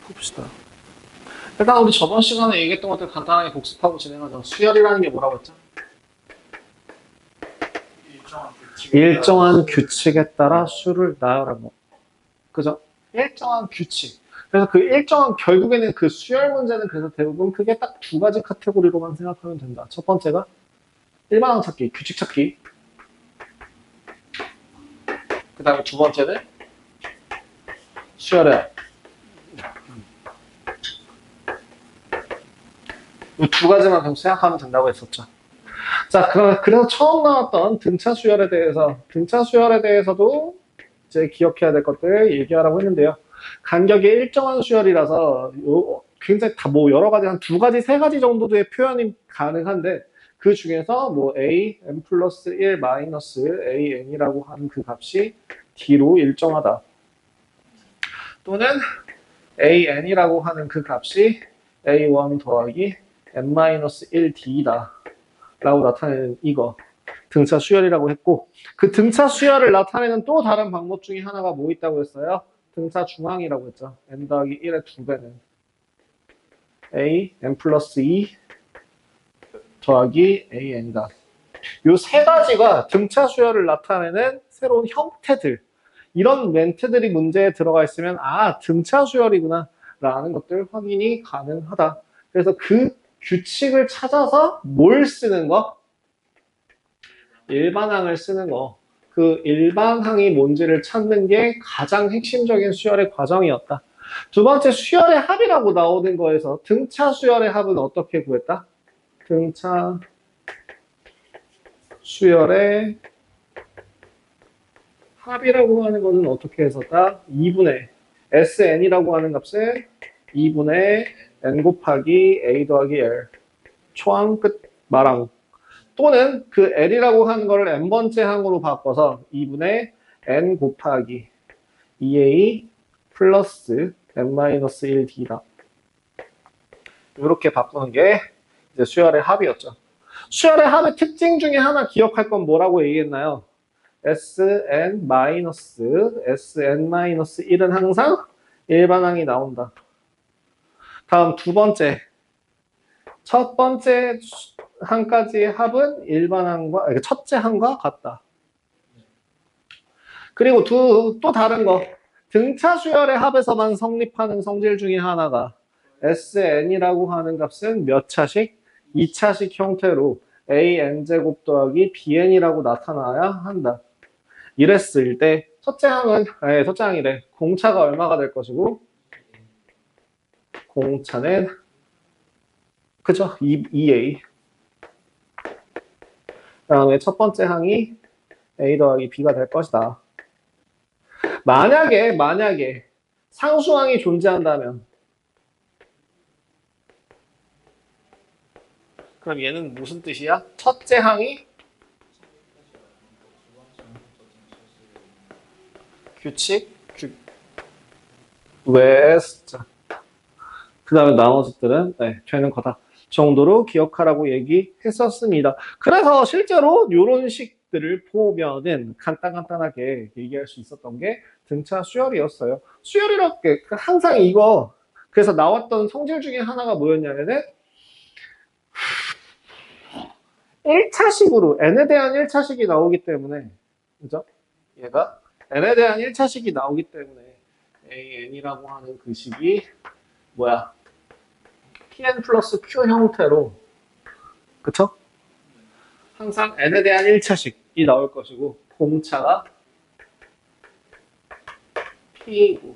봅시다. 일단 우리 저번 시간에 얘기했던 것들 간단하게 복습하고 진행하자. 수열이라는 게 뭐라고 했죠? 일정한 규칙에 따라 수를 나열하고. 그죠? 일정한 규칙. 그래서 그 일정한, 결국에는 그 수열 문제는 그래서 대부분 크게 딱 두 가지 카테고리로만 생각하면 된다. 첫 번째가 일반항 찾기, 규칙 찾기. 그 다음에 두 번째는 수열의 이 두 가지만 계속 생각하면 된다고 했었죠. 자, 그래서 처음 나왔던 등차 수열에 대해서도 이제 기억해야 될 것들 얘기하라고 했는데요. 간격이 일정한 수열이라서 굉장히 다 뭐 여러 가지 한 두 가지, 세 가지 정도의 표현이 가능한데 그 중에서 뭐 a, n 플러스 1 마이너스 a, n이라고 하는 그 값이 d로 일정하다. 또는 a, n이라고 하는 그 값이 a1 더하기 n-1d다. 라고 나타내는 이거. 등차 수열이라고 했고, 그 등차 수열을 나타내는 또 다른 방법 중에 하나가 뭐 있다고 했어요? 등차 중항이라고 했죠. n 더하기 1의 2배는 a, n 플러스 2 더하기 an이다. 요 세 가지가 등차 수열을 나타내는 새로운 형태들. 이런 멘트들이 문제에 들어가 있으면 아, 등차 수열이구나 라는 것들 확인이 가능하다. 그래서 그 규칙을 찾아서 뭘 쓰는 거? 일반항을 쓰는 거. 그 일반항이 뭔지를 찾는 게 가장 핵심적인 수열의 과정이었다. 두 번째 수열의 합이라고 나오는 거에서 등차 수열의 합은 어떻게 구했다? 등차 수열의 합이라고 하는 거는 어떻게 했었다? 2분의 SN이라고 하는 값은 2분의 N 곱하기 A 더하기 L 초항 끝 마랑 또는 그 L이라고 하는 거를 N번째 항으로 바꿔서 2분의 N 곱하기 2A 플러스 N-1D다. 이렇게 바꾸는 게 이제 수열의 합이었죠. 수열의 합의 특징 중에 하나 기억할 건 뭐라고 얘기했나요? Sn-1은 항상 일반항이 나온다. 다음 두 번째. 첫 번째 항까지의 합은 일반항과, 첫째 항과 같다. 그리고 또 다른 거. 등차 수열의 합에서만 성립하는 성질 중에 하나가 Sn이라고 하는 값은 몇 차식? 2차식 형태로 AN제곱 더하기 BN이라고 나타나야 한다. 이랬을 때 첫째 항이래. 공차가 얼마가 될 것이고 공차는 그죠? 2A. 그다음에 첫 번째 항이 A 더하기 B가 될 것이다. 만약에 상수항이 존재한다면 그럼 얘는 무슨 뜻이야? 첫째 항이 규칙 외의 숫자. 그 다음에 나머지들은 되는 거다 정도로 기억하라고 얘기했었습니다. 그래서 실제로 이런 식들을 보면은 간단하게 얘기할 수 있었던 게 등차 수열이었어요. 수열이랄게 항상 이거 그래서 나왔던 성질 중에 하나가 뭐였냐면은 1차식으로 n에 대한 1차식이 나오기 때문에 그죠? 얘가 n에 대한 1차식이 나오기 때문에 an이라고 하는 그 식이 뭐야? pn 플러스 q 형태로 그쵸? 항상 n에 대한 1차식이 나올 것이고 공차가 p이고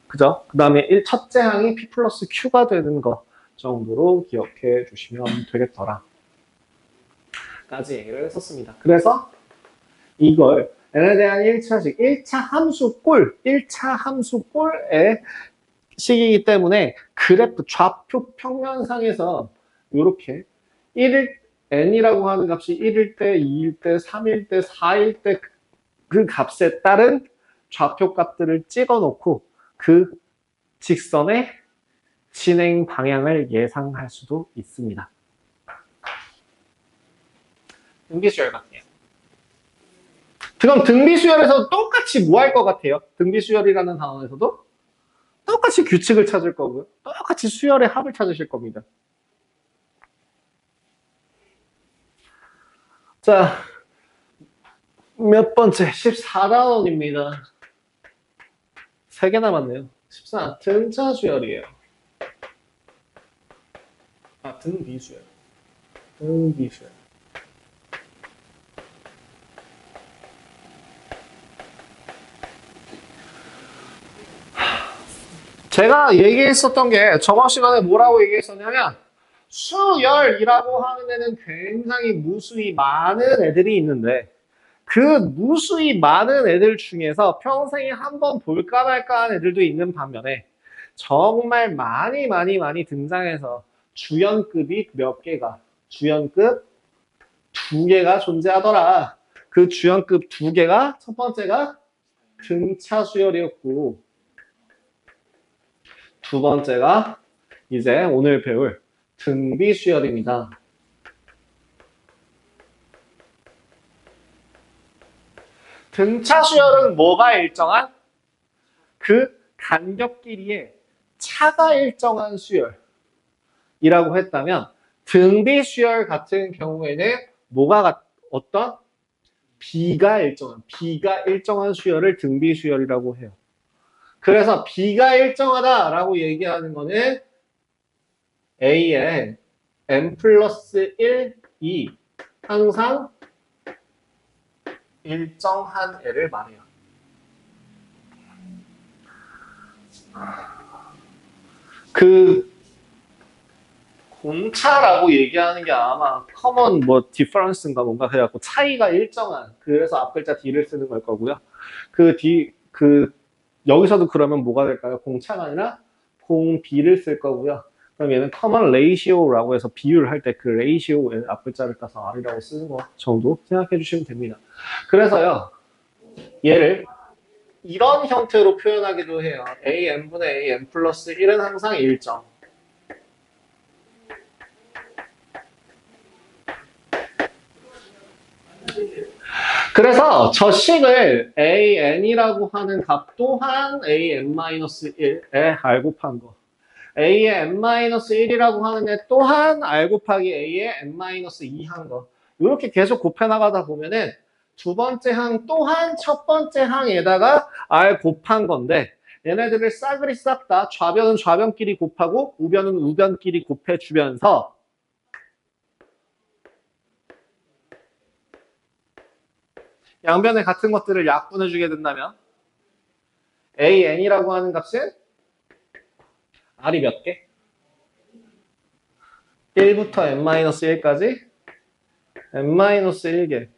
그죠? 그 다음에 첫째 항이 p 플러스 q가 되는 거 정도로 기억해 주시면 되겠더라 까지 얘기를 했었습니다. 그래서 이걸 n에 대한 1차식 1차 함수 꼴의 식이기 때문에 그래프 좌표 평면상에서 이렇게 1일 n이라고 하는 값이 1일 때, 2일 때, 3일 때, 4일 때 그 값에 따른 좌표 값들을 찍어 놓고 그 직선의 진행 방향을 예상할 수도 있습니다. 등비수열 같네요. 그럼 등비수열에서 똑같이 뭐 할 것 같아요? 등비수열이라는 단원에서도 똑같이 규칙을 찾을 거고요. 똑같이 수열의 합을 찾으실 겁니다. 자, 몇 번째? 14단원입니다. 3개 남았네요. 14. 등차 수열이에요. 아, 등비수열. 등비수열. 제가 얘기했었던 게 저번 시간에 뭐라고 얘기했었냐면 수열이라고 하는 애는 굉장히 무수히 많은 애들이 있는데 그 무수히 많은 애들 중에서 평생에 한 번 볼까 말까 한 애들도 있는 반면에 정말 많이 등장해서 주연급이 몇 개가 주연급 2개가 존재하더라. 그 주연급 2개가 첫 번째가 등차 수열이었고 두 번째가 이제 오늘 배울 등비 수열입니다. 등차 수열은 뭐가 일정한? 그 간격끼리의 차가 일정한 수열이라고 했다면 등비 수열 같은 경우에는 뭐가 어떤? 비가 일정한 수열을 등비 수열이라고 해요. 그래서 B가 일정하다라고 얘기하는 거는 A의 n 플러스 1이 항상 일정한 애를 말해요. 그 공차라고 얘기하는 게 아마 common 뭐 difference인가 뭔가 그래갖고 차이가 일정한 그래서 앞글자 D를 쓰는 걸 거고요. 여기서도 그러면 뭐가 될까요? 공차가 아니라 공비를 쓸 거고요. 그럼 얘는 common ratio라고 해서 비율을 할 때 그 ratio 앞글자를 따서 R이라고 쓰는 거 정도 생각해 주시면 됩니다. 그래서요, 얘를 이런 형태로 표현하기도 해요. AN분의 AN 플러스 1은 항상 일정. 그래서 저 식을 AN이라고 하는 값 또한 AN-1에 R 곱한 거. A의 n-1이라고 하는 애 또한 R 곱하기 A의 n-2 한 거. 이렇게 계속 곱해나가다 보면은 두 번째 항 또한 첫 번째 항에다가 R 곱한 건데 얘네들을 싸그리 싹 다 좌변은 좌변끼리 곱하고 우변은 우변끼리 곱해주면서 양변에 같은 것들을 약분해주게 된다면 AN이라고 하는 값은 R이 몇 개? 1부터 n-1까지 n-1개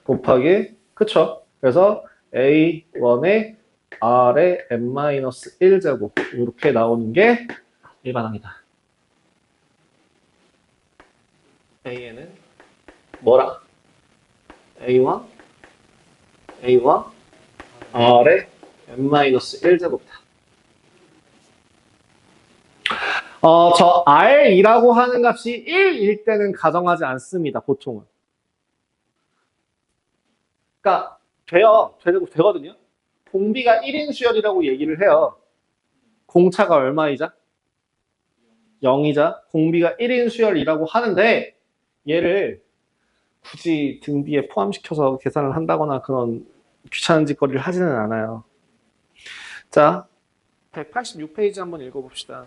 곱하기 그쵸? 그래서 A1의 R의 n-1제곱 이렇게 나오는 게 일반항이다. A는 뭐라? A1 R의 n-1제곱이다. 저 R이라고 하는 값이 1일 때는 가정하지 않습니다, 보통은. 그러니까, 되거든요. 공비가 1인 수열이라고 얘기를 해요. 공차가 얼마이자? 0이자. 공비가 1인 수열이라고 하는데, 얘를 굳이 등비에 포함시켜서 계산을 한다거나 그런 귀찮은 짓거리를 하지는 않아요. 자, 186페이지 한번 읽어봅시다.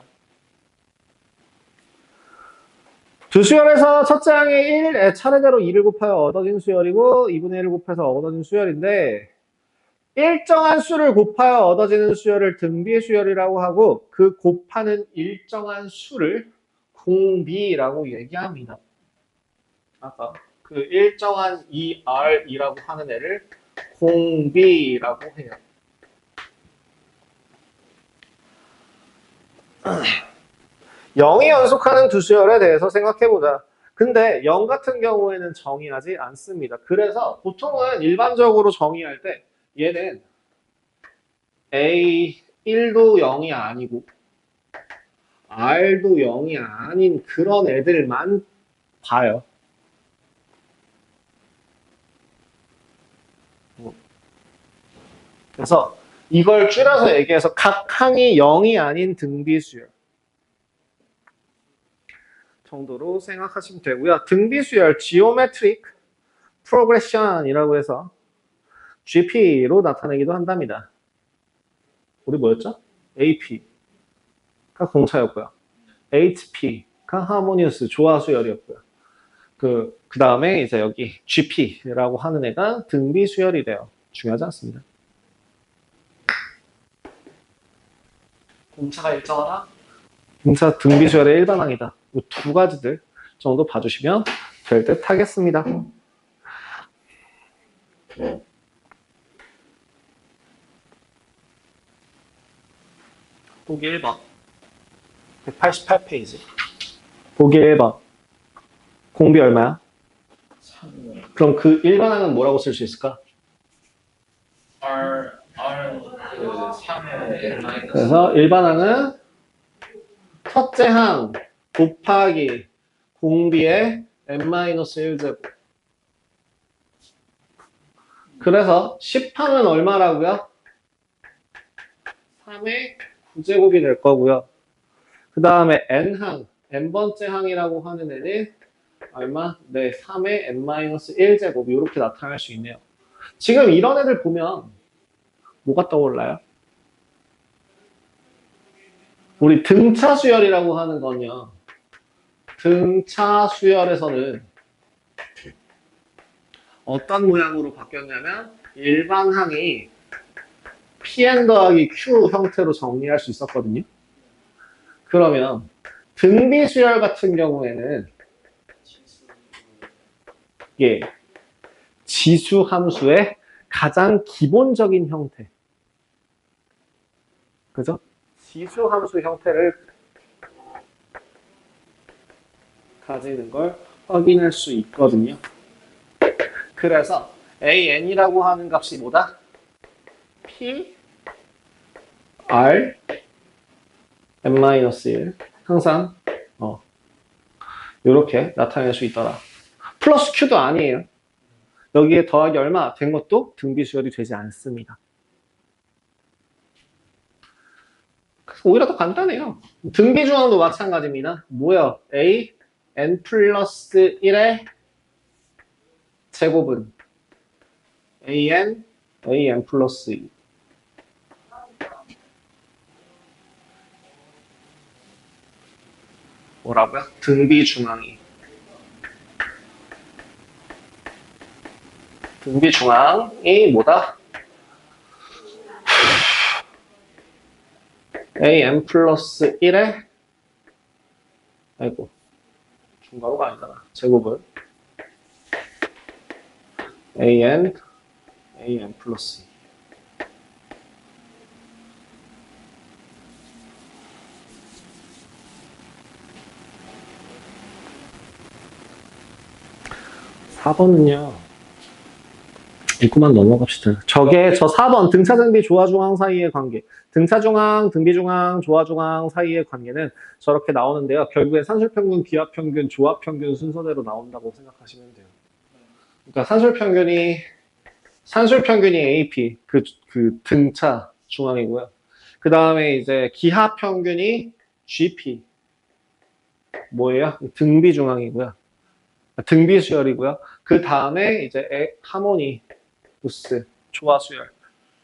두 수열에서 첫째 항의 1, 차례대로 2를 곱하여 얻어진 수열이고 2분의 1을 곱해서 얻어진 수열인데 일정한 수를 곱하여 얻어지는 수열을 등비 수열이라고 하고 그 곱하는 일정한 수를 공비라고 얘기합니다. 아까 그 일정한 ER이라고 하는 애를 공비라고 해요. 0이 연속하는 두 수열에 대해서 생각해보자. 근데 0 같은 경우에는 정의하지 않습니다. 그래서 보통은 일반적으로 정의할 때 얘는 A1도 0이 아니고 R도 0이 아닌 그런 애들만 봐요. 그래서 이걸 줄여서 얘기해서 각 항이 0이 아닌 등비수열 정도로 생각하시면 되고요. 등비수열 geometric progression이라고 해서 GP로 나타내기도 한답니다. 우리 뭐였죠? AP가 공차였고요. HP가 하모니우스 조화수열이었고요. 그 다음에 이제 여기 GP라고 하는 애가 등비수열이 돼요. 중요하지 않습니다. 공차가 일정하다? 공차 등비수열의 일반항이다. 이 두 가지들 정도 봐주시면 될 듯 하겠습니다. 보기 1번 188페이지 보기 1번 공비 얼마야? 그럼 그 일반항은 뭐라고 쓸 수 있을까? 그래서 일반항은 첫째 항 곱하기 공비의 n-1제곱. 그래서 10항은 얼마라고요? 3의 9제곱이 될 거고요. 그 다음에 n항, n번째 항이라고 하는 애는 얼마? 네, 3의 n-1제곱 이렇게 나타날 수 있네요. 지금 이런 애들 보면 뭐가 떠올라요? 우리 등차 수열이라고 하는 건요. 등차 수열에서는 어떤 모양으로 바뀌었냐면 일반 항이 Pn 더하기 Q 형태로 정리할 수 있었거든요. 그러면 등비 수열 같은 경우에는 이게 지수 함수의 가장 기본적인 형태. 그죠? 지수 함수 형태를 가지는 걸 확인할 수 있거든요. 그래서 AN이라고 하는 값이 뭐다? P, R, N-1 항상 이렇게 나타낼 수 있더라. 플러스 Q도 아니에요. 여기에 더하기 얼마 된 것도 등비수열이 되지 않습니다. 오히려 더 간단해요. 등비중앙도 마찬가지입니다. 뭐야? A, N 플러스 1의 제곱은 AN, AN 플러스 2. 뭐라고요? 등비중앙이. 등비중앙이 뭐다? AN 플러스 1의 아이고 중괄호가 아니잖아. 제곱을 AN 플러스 2. (4번은요) 읽고만 넘어갑시다. 저 4번 등차등비 조화중앙 사이의 관계. 등차중앙, 등비중앙, 조화중앙 사이의 관계는 저렇게 나오는데요. 결국에 산술평균, 기하평균, 조합평균 순서대로 나온다고 생각하시면 돼요. 그러니까 산술평균이 AP, 그 등차 중앙이고요. 그 다음에 이제 기하평균이 GP, 뭐예요? 등비중앙이고요. 등비수열이고요. 그 다음에 이제 하모니우스, 조화수열,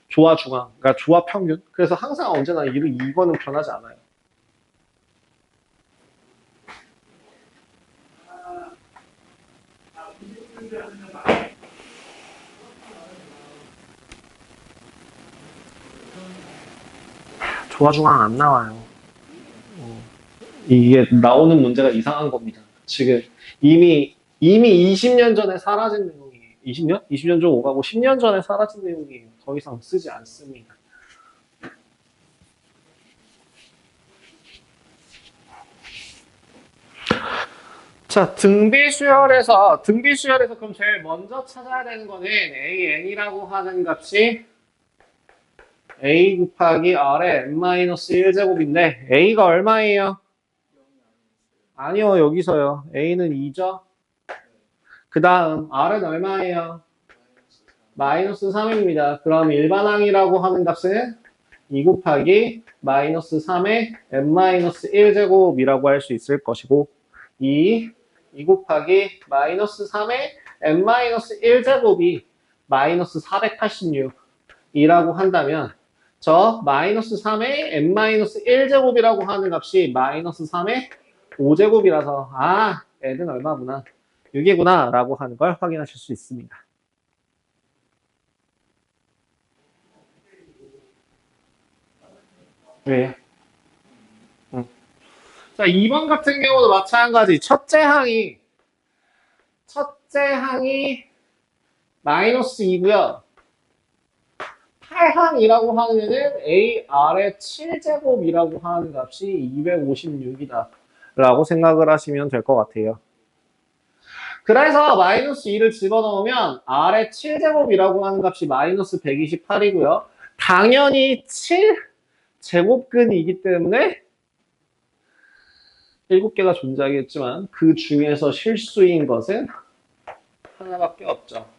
조화중앙, 그러니까 조화평균. 그래서 항상 언제나 이거는 변하지 않아요. 조화중앙 안 나와요. 이게 나오는 문제가 이상한 겁니다. 지금 이미 20년 전에 사라진 내용이에요. 20년? 20년 좀 오가고 10년 전에 사라진 내용이에요. 더 이상 쓰지 않습니다. 자, 등비수열에서 그럼 제일 먼저 찾아야 되는 거는 AN이라고 하는 값이 A 곱하기 R의 n-1제곱인데 A가 얼마예요? 아니요, 여기서요. A는 2죠. 그 다음 R은 얼마예요? 마이너스 3입니다. 그럼 일반항이라고 하는 값은 2 곱하기 마이너스 3의 n-1제곱이라고 할 수 있을 것이고 2 곱하기 마이너스 3의 n-1제곱이 마이너스 486이라고 한다면 저 마이너스 3의 n-1제곱이라고 하는 값이 마이너스 3의 5제곱이라서 n은 얼마구나 6이구나 라고 하는 걸 확인하실 수 있습니다. 왜요? 자, 2번 같은 경우도 마찬가지. 첫째 항이 마이너스 2고요. 8항이라고 하는 애는 AR의 7제곱이라고 하는 값이 256이다. 라고 생각을 하시면 될 것 같아요. 그래서 마이너스 2를 집어넣으면 R의 7제곱이라고 하는 값이 마이너스 128이고요. 당연히 7제곱근이기 때문에 7개가 존재하겠지만 그 중에서 실수인 것은 하나밖에 없죠.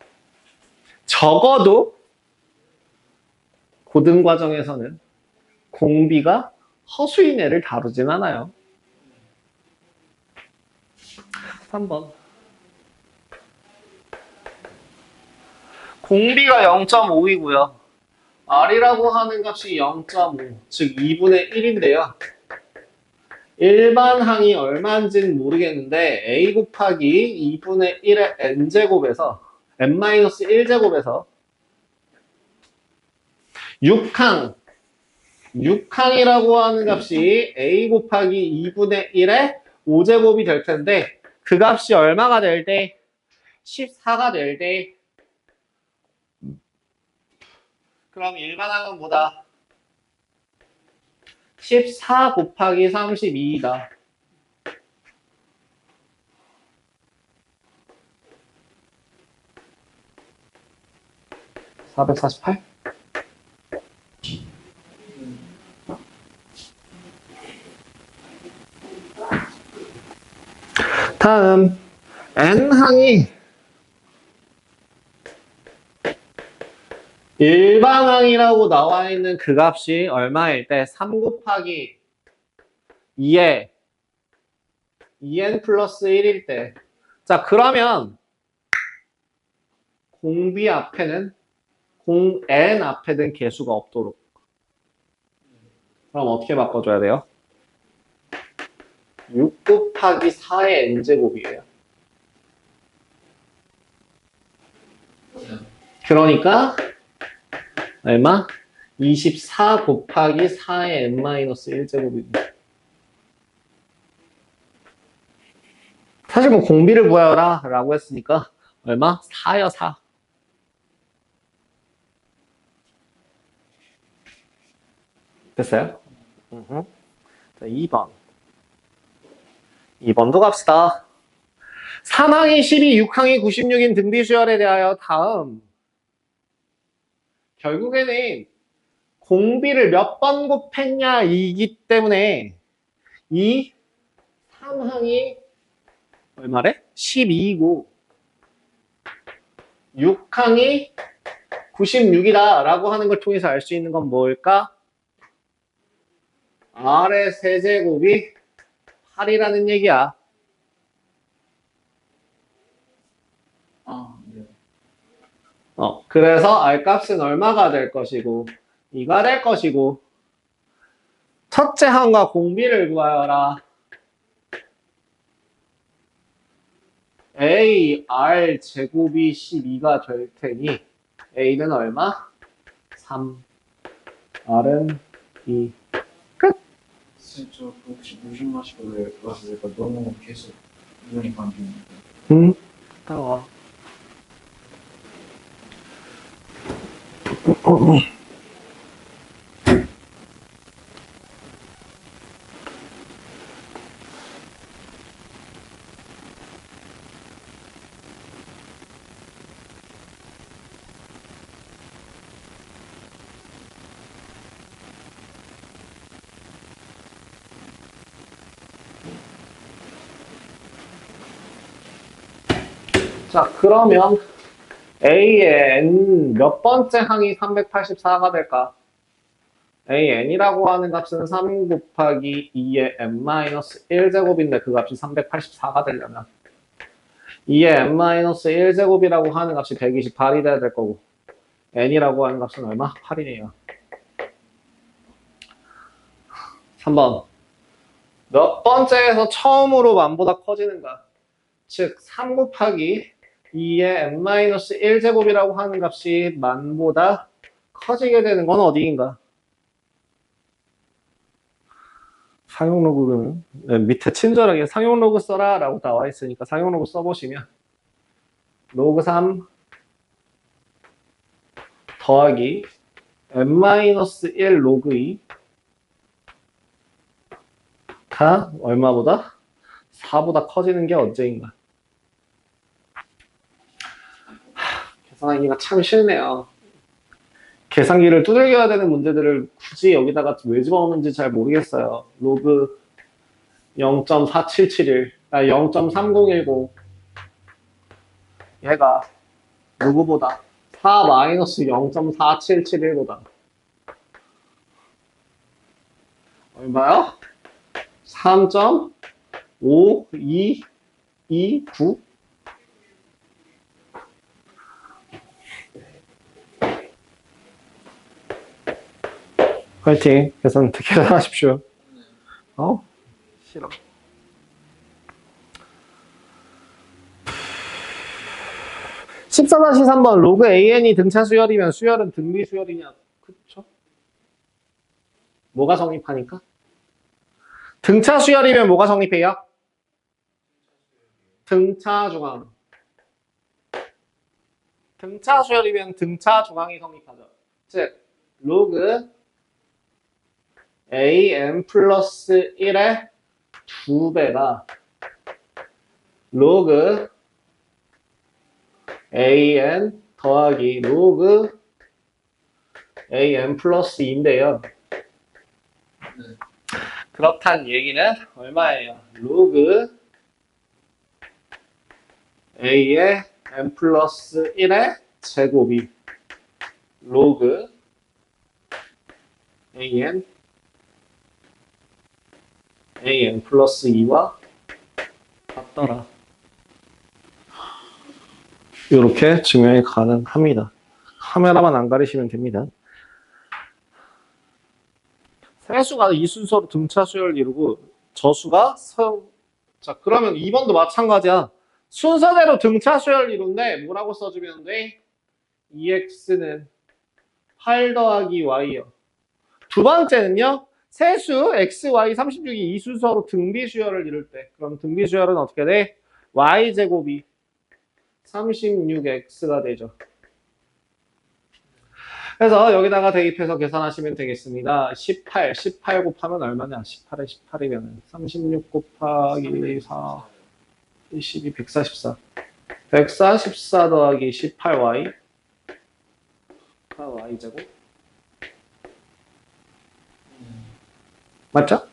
적어도 고등과정에서는 공비가 허수인 애를 다루진 않아요. 3번. 공비가 0.5이고요. R이라고 하는 값이 0.5, 즉 2분의 1인데요. 일반항이 얼마인지는 모르겠는데 A 곱하기 2분의 1의 n제곱에서 n-1제곱에서 6항이라고 하는 값이 A 곱하기 2분의 1의 5제곱이 될 텐데 그 값이 얼마가 될 때? 14가 될 때 그럼 일반항은 뭐다? 14 곱하기 32이다. 448? 다음 n항이 일반항이라고 나와 있는 그 값이 얼마일 때? 3 곱하기 2에 2n 플러스 1일 때. 자, 그러면 공비 앞에는 n 앞에는 개수가 없도록. 그럼 어떻게 바꿔줘야 돼요? 6 곱하기 4의 n제곱이에요. 그러니까 얼마? 24 곱하기 4의 n-1제곱입니다. 사실 뭐 공비를 구하라 라고 했으니까 얼마? 4요, 4. 됐어요? 자, 2번. 2번도 갑시다. 3항이 12, 6항이 96인 등비수열에 대하여 다음. 결국에는 공비를 몇 번 곱했냐 이기 때문에 이 3항이 얼마래? 12이고 6항이 96이다 라고 하는 걸 통해서 알 수 있는 건 뭘까? R의 세제곱이 8이라는 얘기야. 그래서 R 값은 얼마가 될 것이고 2가 될 것이고 첫째 항과 공비를 구하여라. AR 제곱이 12가 될 테니 A는 얼마? 3, R은 2. 끝. 저 혹시 무슨 맛으로 왔을까? 너무 계속 눈이 감기는. 따라와. 자, 그러면 A의 n 몇 번째 항이 384가 될까? AN이라고 하는 값은 3 곱하기 2의 n-1제곱인데 그 값이 384가 되려면 2의 n-1제곱이라고 하는 값이 128이 돼야 될 거고 n이라고 하는 값은 얼마? 8이네요. 3번 몇 번째에서 처음으로 만보다 커지는가? 즉 3 곱하기 2의 n-1제곱이라고 하는 값이 만보다 커지게 되는 건 어디인가? 상용 로그는 밑에 친절하게 상용 로그 써라 라고 나와 있으니까 상용 로그 써보시면 로그 3 더하기 n-1 로그 2가 얼마보다? 4보다 커지는 게 언제인가? 계산하기가 참 싫네요. 계산기를 두들겨야 되는 문제들을 굳이 여기다가 왜 집어넣는지 잘 모르겠어요. 로그 0.4771, 0.3010 얘가 누구보다 4-0.4771보다 얼마요? 3.5229 화이팅. 계산하십시오. 싫어. (14-3번) 로그 AN이 등차 수열이면 수열은 등비 수열이냐? 그쵸? 뭐가 성립하니까? 등차 수열이면 뭐가 성립해요? 등차 중앙. 등차 수열이면 등차 중앙이 성립하죠. 즉 로그 AN 플러스 1의 2배가 로그 AN 더하기 로그 AN 플러스 2인데요. 그렇단 얘기는 얼마예요? 로그 A의 N 플러스 1의 제곱이 로그 AN 플러스 2와 같더라. 이렇게 증명이 가능합니다. 카메라만 안 가리시면 됩니다. 세수가 이 순서로 등차 수열을 이루고 저수가 자 그러면 2번도 마찬가지야. 순서대로 등차 수열을 이룬데 뭐라고 써주면 돼? 2x는 8 더하기 y요. 두 번째는요. 세수 x, y, 36이 이 순서로 등비 수열을 이룰 때 그럼 등비 수열은 어떻게 돼? y제곱이 36x가 되죠. 그래서 여기다가 대입해서 계산하시면 되겠습니다. 18 곱하면 얼마냐? 18에 18이면 36 곱하기 4, 22, 144. 144 더하기 18y, y제곱. 맞죠?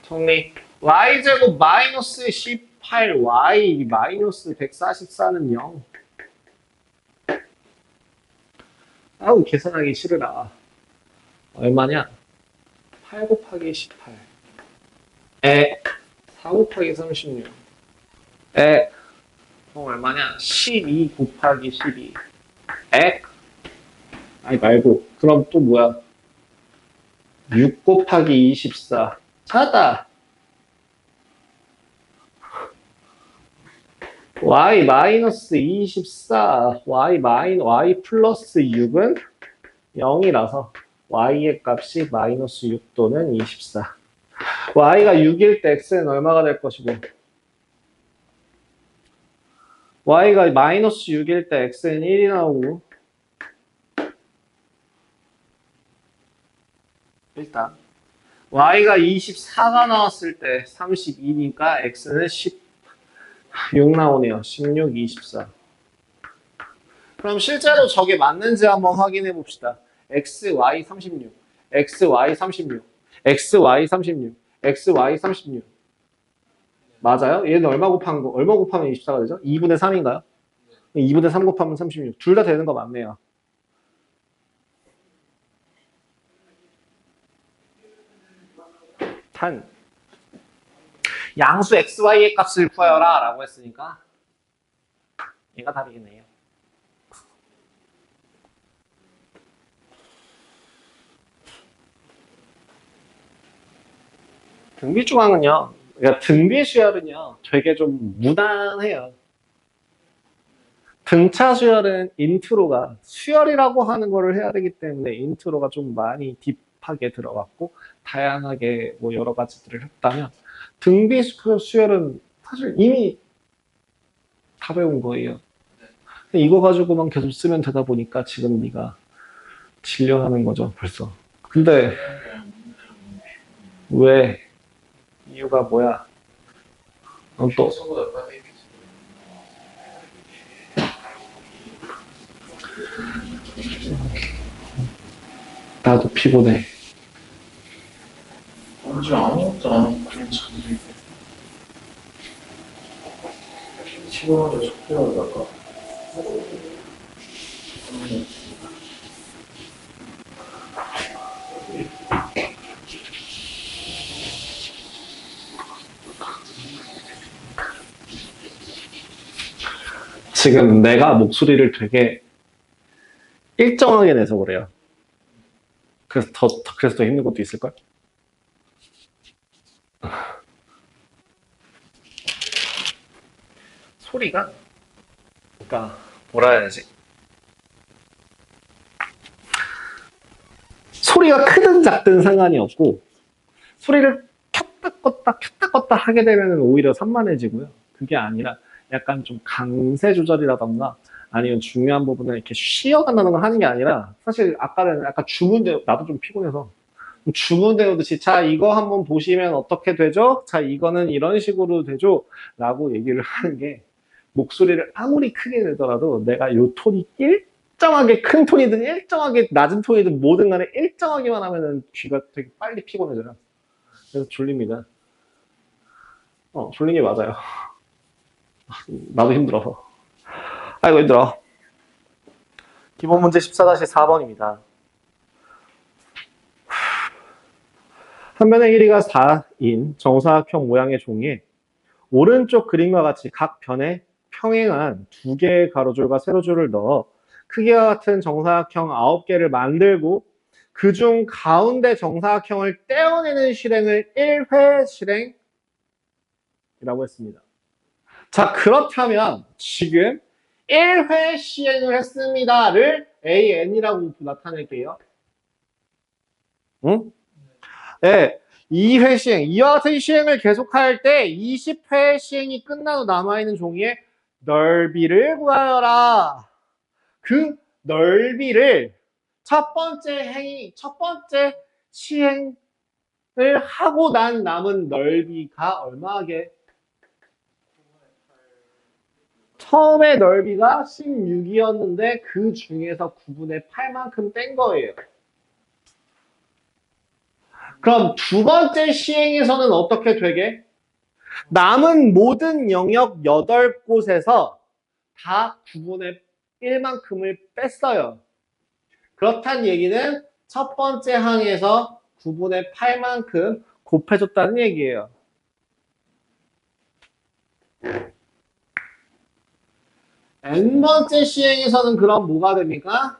정리. y제곱 마이너스 18y 마이너스 144는 0. 아우 계산하기 싫으라. 얼마냐? 8 곱하기 18 4 곱하기 36 그럼 얼마냐? 12 곱하기 12 아니 말고 그럼 또 뭐야? 6 곱하기 24 찾았다. y 마이너스 24 y 플러스 6은 0이라서 y의 값이 마이너스 6 또는 24. y가 6일 때 x는 얼마가 될 것이고 y가 마이너스 6일 때 x는 1이 나오고 일단 y가 24가 나왔을 때 32니까 x는 6 나오네요. 16, 24. 그럼 실제로 저게 맞는지 한번 확인해 봅시다. x, y 36, x, y 36, x, y 36, x, y 36. 맞아요? 얘는 얼마 곱한 거? 얼마 곱하면 24가 되죠? 2분의 3인가요? 2분의 3 곱하면 36. 둘 다 되는 거 맞네요. 탄. 양수 xy의 값을 구하여라 라고 했으니까 얘가 답이겠네요. 등비중앙은요, 그러니까 등비수열은요 되게 좀 무난해요. 등차 수열은 인트로가 수열이라고 하는 거를 해야 되기 때문에 인트로가 좀 많이 딥하게 들어갔고 다양하게 뭐 여러 가지들을 했다면 등비 수열은 사실 이미 다 배운 거예요. 이거 가지고만 계속 쓰면 되다 보니까 지금 네가 질려하는 거죠 벌써. 근데 왜 이유가 뭐야? 또 나도 피곤해. 언제 아무것도 안 하고 그냥 잠들 때 피곤하게 속도하다가 지금 내가 목소리를 되게 일정하게 내서 그래요. 그래서 더 힘든 것도 있을걸? 소리가, 그러니까 뭐라 해야지? 소리가 크든 작든 상관이 없고 소리를 켰다 껐다 하게 되면 오히려 산만해지고요. 그게 아니라 약간 좀 강세 조절이라던가 아니면 중요한 부분을 이렇게 쉬어간다는 걸 하는 게 아니라 사실 아까는 약간 주문대로 나도 좀 피곤해서 주문대로듯이 자 이거 한번 보시면 어떻게 되죠? 자 이거는 이런 식으로 되죠? 라고 얘기를 하는 게 목소리를 아무리 크게 내더라도 내가 요 톤이 일정하게 큰 톤이든 일정하게 낮은 톤이든 뭐든 간에 일정하게만 하면은 귀가 되게 빨리 피곤해져요. 그래서 졸립니다. 졸린 게 맞아요. 나도 힘들어서. 아이고 힘들어. 기본 문제 14-4번입니다. 한 면의 길이가 4인 정사각형 모양의 종이에 오른쪽 그림과 같이 각 변에 평행한 두 개의 가로줄과 세로줄을 넣어 크기와 같은 정사각형 9개를 만들고 그중 가운데 정사각형을 떼어내는 실행을 1회 실행이라고 했습니다. 자, 그렇다면 지금 1회 시행을 했습니다를 AN이라고 나타낼게요. 응? 네. 2회 시행, 이와 같은 시행을 계속할 때 20회 시행이 끝난 후 남아있는 종이의 넓이를 구하여라. 그 넓이를 첫 번째 시행을 하고 난 남은 넓이가 얼마게? 처음에 넓이가 16이었는데 그 중에서 9분의 8만큼 뗀 거예요. 그럼 두 번째 시행에서는 어떻게 되게? 남은 모든 영역 8곳에서 다 9분의 1만큼을 뺐어요. 그렇다는 얘기는 첫 번째 항에서 9분의 8만큼 곱해줬다는 얘기예요. n번째 시행에서는 그럼 뭐가 됩니까?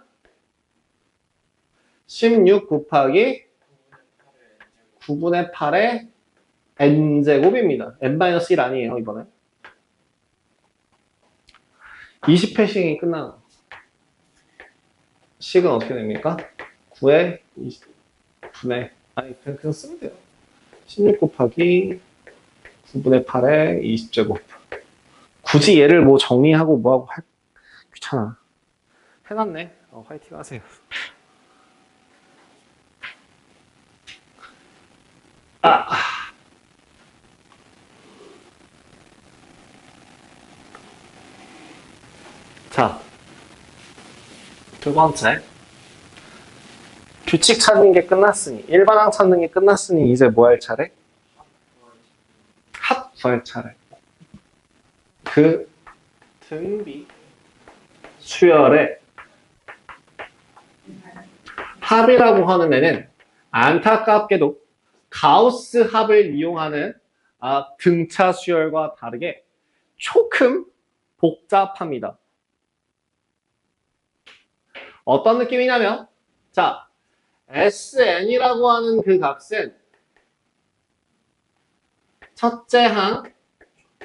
16 곱하기 9분의 8의 n제곱입니다. n-1 아니에요, 이번에. 20회 시행이 끝나는 식은 어떻게 됩니까? 9에 20분의 아니 그냥 쓰면 돼요. 16 곱하기 9분의 8에 20제곱. 굳이 얘를 뭐 정리하고 뭐하고 귀찮아. 해놨네. 화이팅 하세요. 자, 두 번째. 규칙 찾는 게 끝났으니, 일반항 찾는 게 끝났으니 이제 뭐 할 차례? 합 구할 차례. 그 등비 수열의 합이라고 하는 애는 안타깝게도 가우스 합을 이용하는 등차 수열과 다르게 조금 복잡합니다. 어떤 느낌이냐면, 자, Sn이라고 하는 그 값은 첫째 항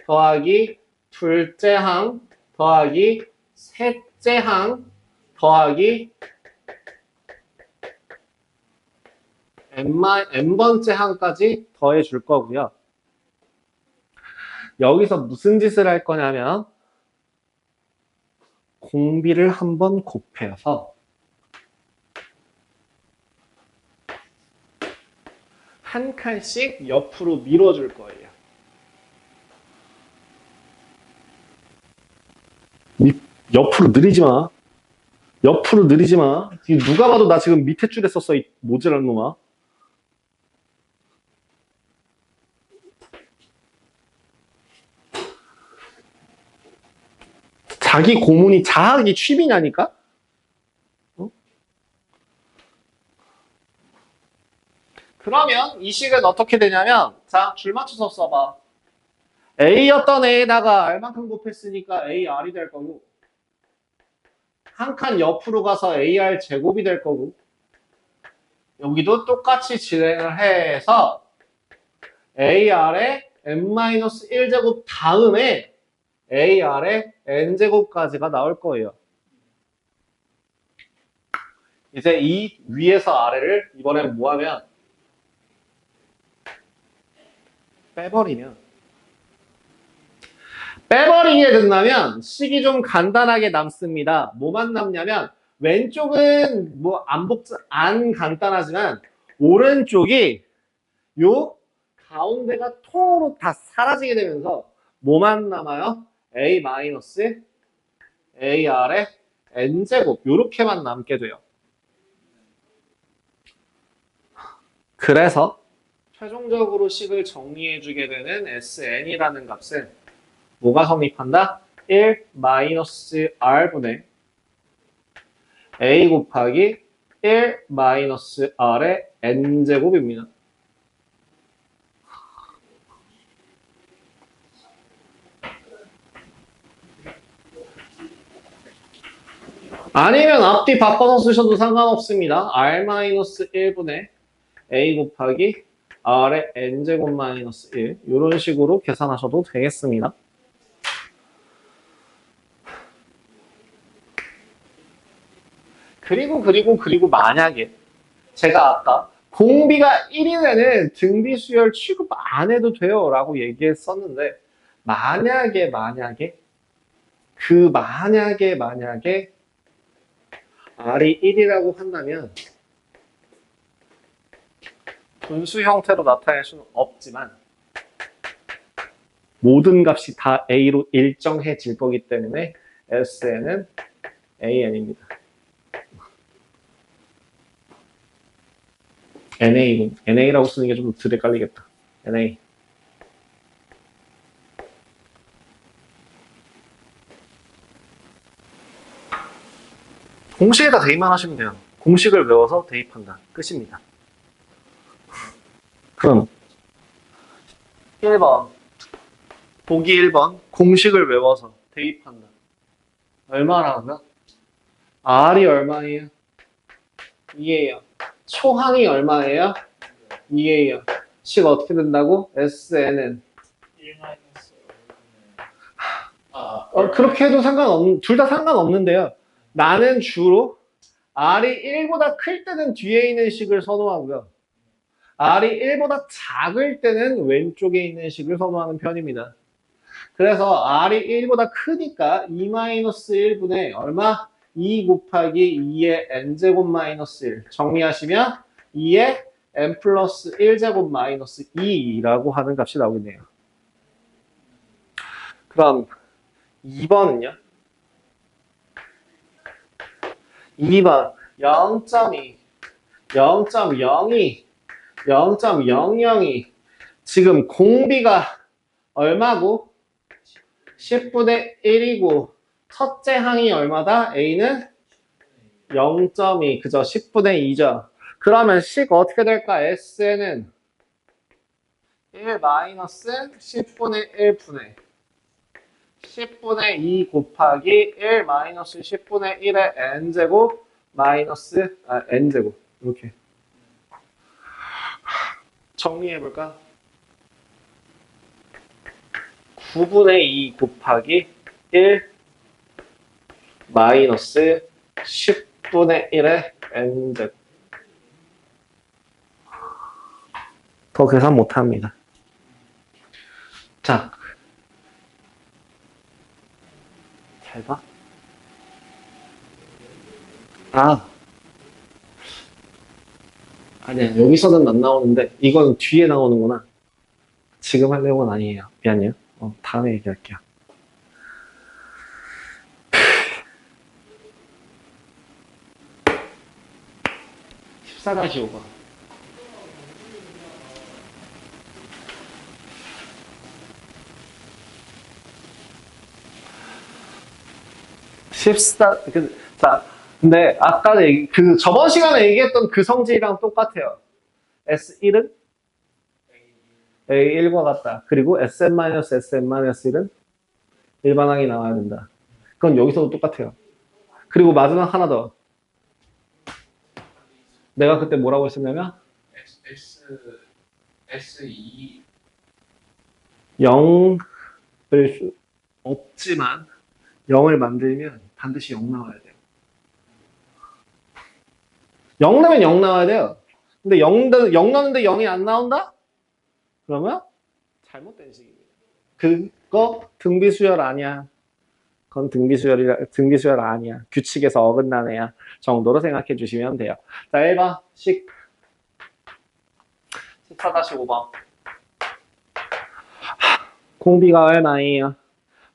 더하기 둘째 항 더하기 셋째 항 더하기 n번째 항까지 더해 줄 거고요. 여기서 무슨 짓을 할 거냐면 공비를 한번 곱해서 한 칸씩 옆으로 밀어줄 거예요. 옆으로 느리지 마. 옆으로 느리지 마. 누가 봐도 나 지금 밑에 줄에 썼어, 이 모질한 놈아. 자기 고문이 자학이 취미냐니까? 어? 그러면 이 식은 어떻게 되냐면, 자, 줄 맞춰서 써봐. A였던 A에다가 R만큼 곱했으니까 AR이 될 거고, 한 칸 옆으로 가서 AR 제곱이 될 거고, 여기도 똑같이 진행을 해서 AR의 n-1제곱 다음에 AR의 n제곱까지가 나올 거예요. 이제 이 위에서 아래를 이번엔 뭐 하면 빼버리게 된다면 식이 좀 간단하게 남습니다. 뭐만 남냐면 왼쪽은 뭐 안 간단하지만 오른쪽이 요 가운데가 통으로 다 사라지게 되면서 뭐만 남아요? A-AR의 n제곱 요렇게만 남게 돼요. 그래서 최종적으로 식을 정리해주게 되는 SN이라는 값은 뭐가 성립한다? 1-R분의 A 곱하기 1-R의 n제곱입니다. 아니면 앞뒤 바꿔서 쓰셔도 상관없습니다. R-1분의 A 곱하기 R의 n제곱 마이너스 1 이런 식으로 계산하셔도 되겠습니다. 그리고 만약에 제가 아까 공비가 1인 애는 등비 수열 취급 안 해도 돼요 라고 얘기했었는데 만약에 R이 1이라고 한다면 분수 형태로 나타낼 수는 없지만 모든 값이 다 A로 일정해질 거기 때문에 SN은 AN입니다. NA라고 쓰는 게 좀 덜 헷갈리겠다. NA. 공식에다 대입만 하시면 돼요. 공식을 외워서 대입한다. 끝입니다. 그럼 1번 보기 1번 공식을 외워서 대입한다. 얼마라고요? R이 얼마예요? 2예요. 초항이 얼마예요? 2예요. 식 어떻게 된다고? SN은 1-. 그렇게 해도 둘 다 상관없는데요. 나는 주로 R이 1보다 클 때는 뒤에 있는 식을 선호하고요. R이 1보다 작을 때는 왼쪽에 있는 식을 선호하는 편입니다. 그래서 R이 1보다 크니까 2-1분의 얼마? 2 곱하기 2의 n제곱 마이너스 1 정리하시면 2의 n 플러스 1제곱 마이너스 2라고 하는 값이 나오겠네요. 그럼 2번은요? 2번 0.2, 0.02, 0.002 지금 공비가 얼마고? 10분의 1이고 첫째 항이 얼마다? A는 0.2. 그죠? 10분의 2죠. 그러면 식 어떻게 될까? S는 1 마이너스 10분의 1분의 10분의 2 곱하기 1 마이너스 10분의 1의 n제곱 마이너스 n제곱 이렇게 정리해볼까? 9분의 2 곱하기 1 마이너스 10분의 1의 n제곱 더 계산 못합니다. 자, 잘 봐. 아니야. 여기서는 안 나오는데 이건 뒤에 나오는구나. 지금 할 내용은 아니에요. 미안해요. 다음에 얘기할게요. 14-5번. 자, 근데 아까 저번 시간에 얘기했던 그 성질이랑 똑같아요. S1은 A1과 같다. 그리고 Sn-Sn-1은 일반항이 나와야 된다. 그건 여기서도 똑같아요. 그리고 마지막 하나 더. 내가 그때 뭐라고 했었냐면 S2 0을 없지만 0을 만들면 반드시 0 나와야 돼요. 0 넣으면 0 나와야 돼요. 근데 0 넣는데 0이 안 나온다? 그러면 잘못된 식입니다. 그거 등비수열 아니야. 그건 등비수열 아니야. 규칙에서 어긋난 애야. 정도로 생각해 주시면 돼요. 자, 1번 식 14-5번. 공비가 얼마예요?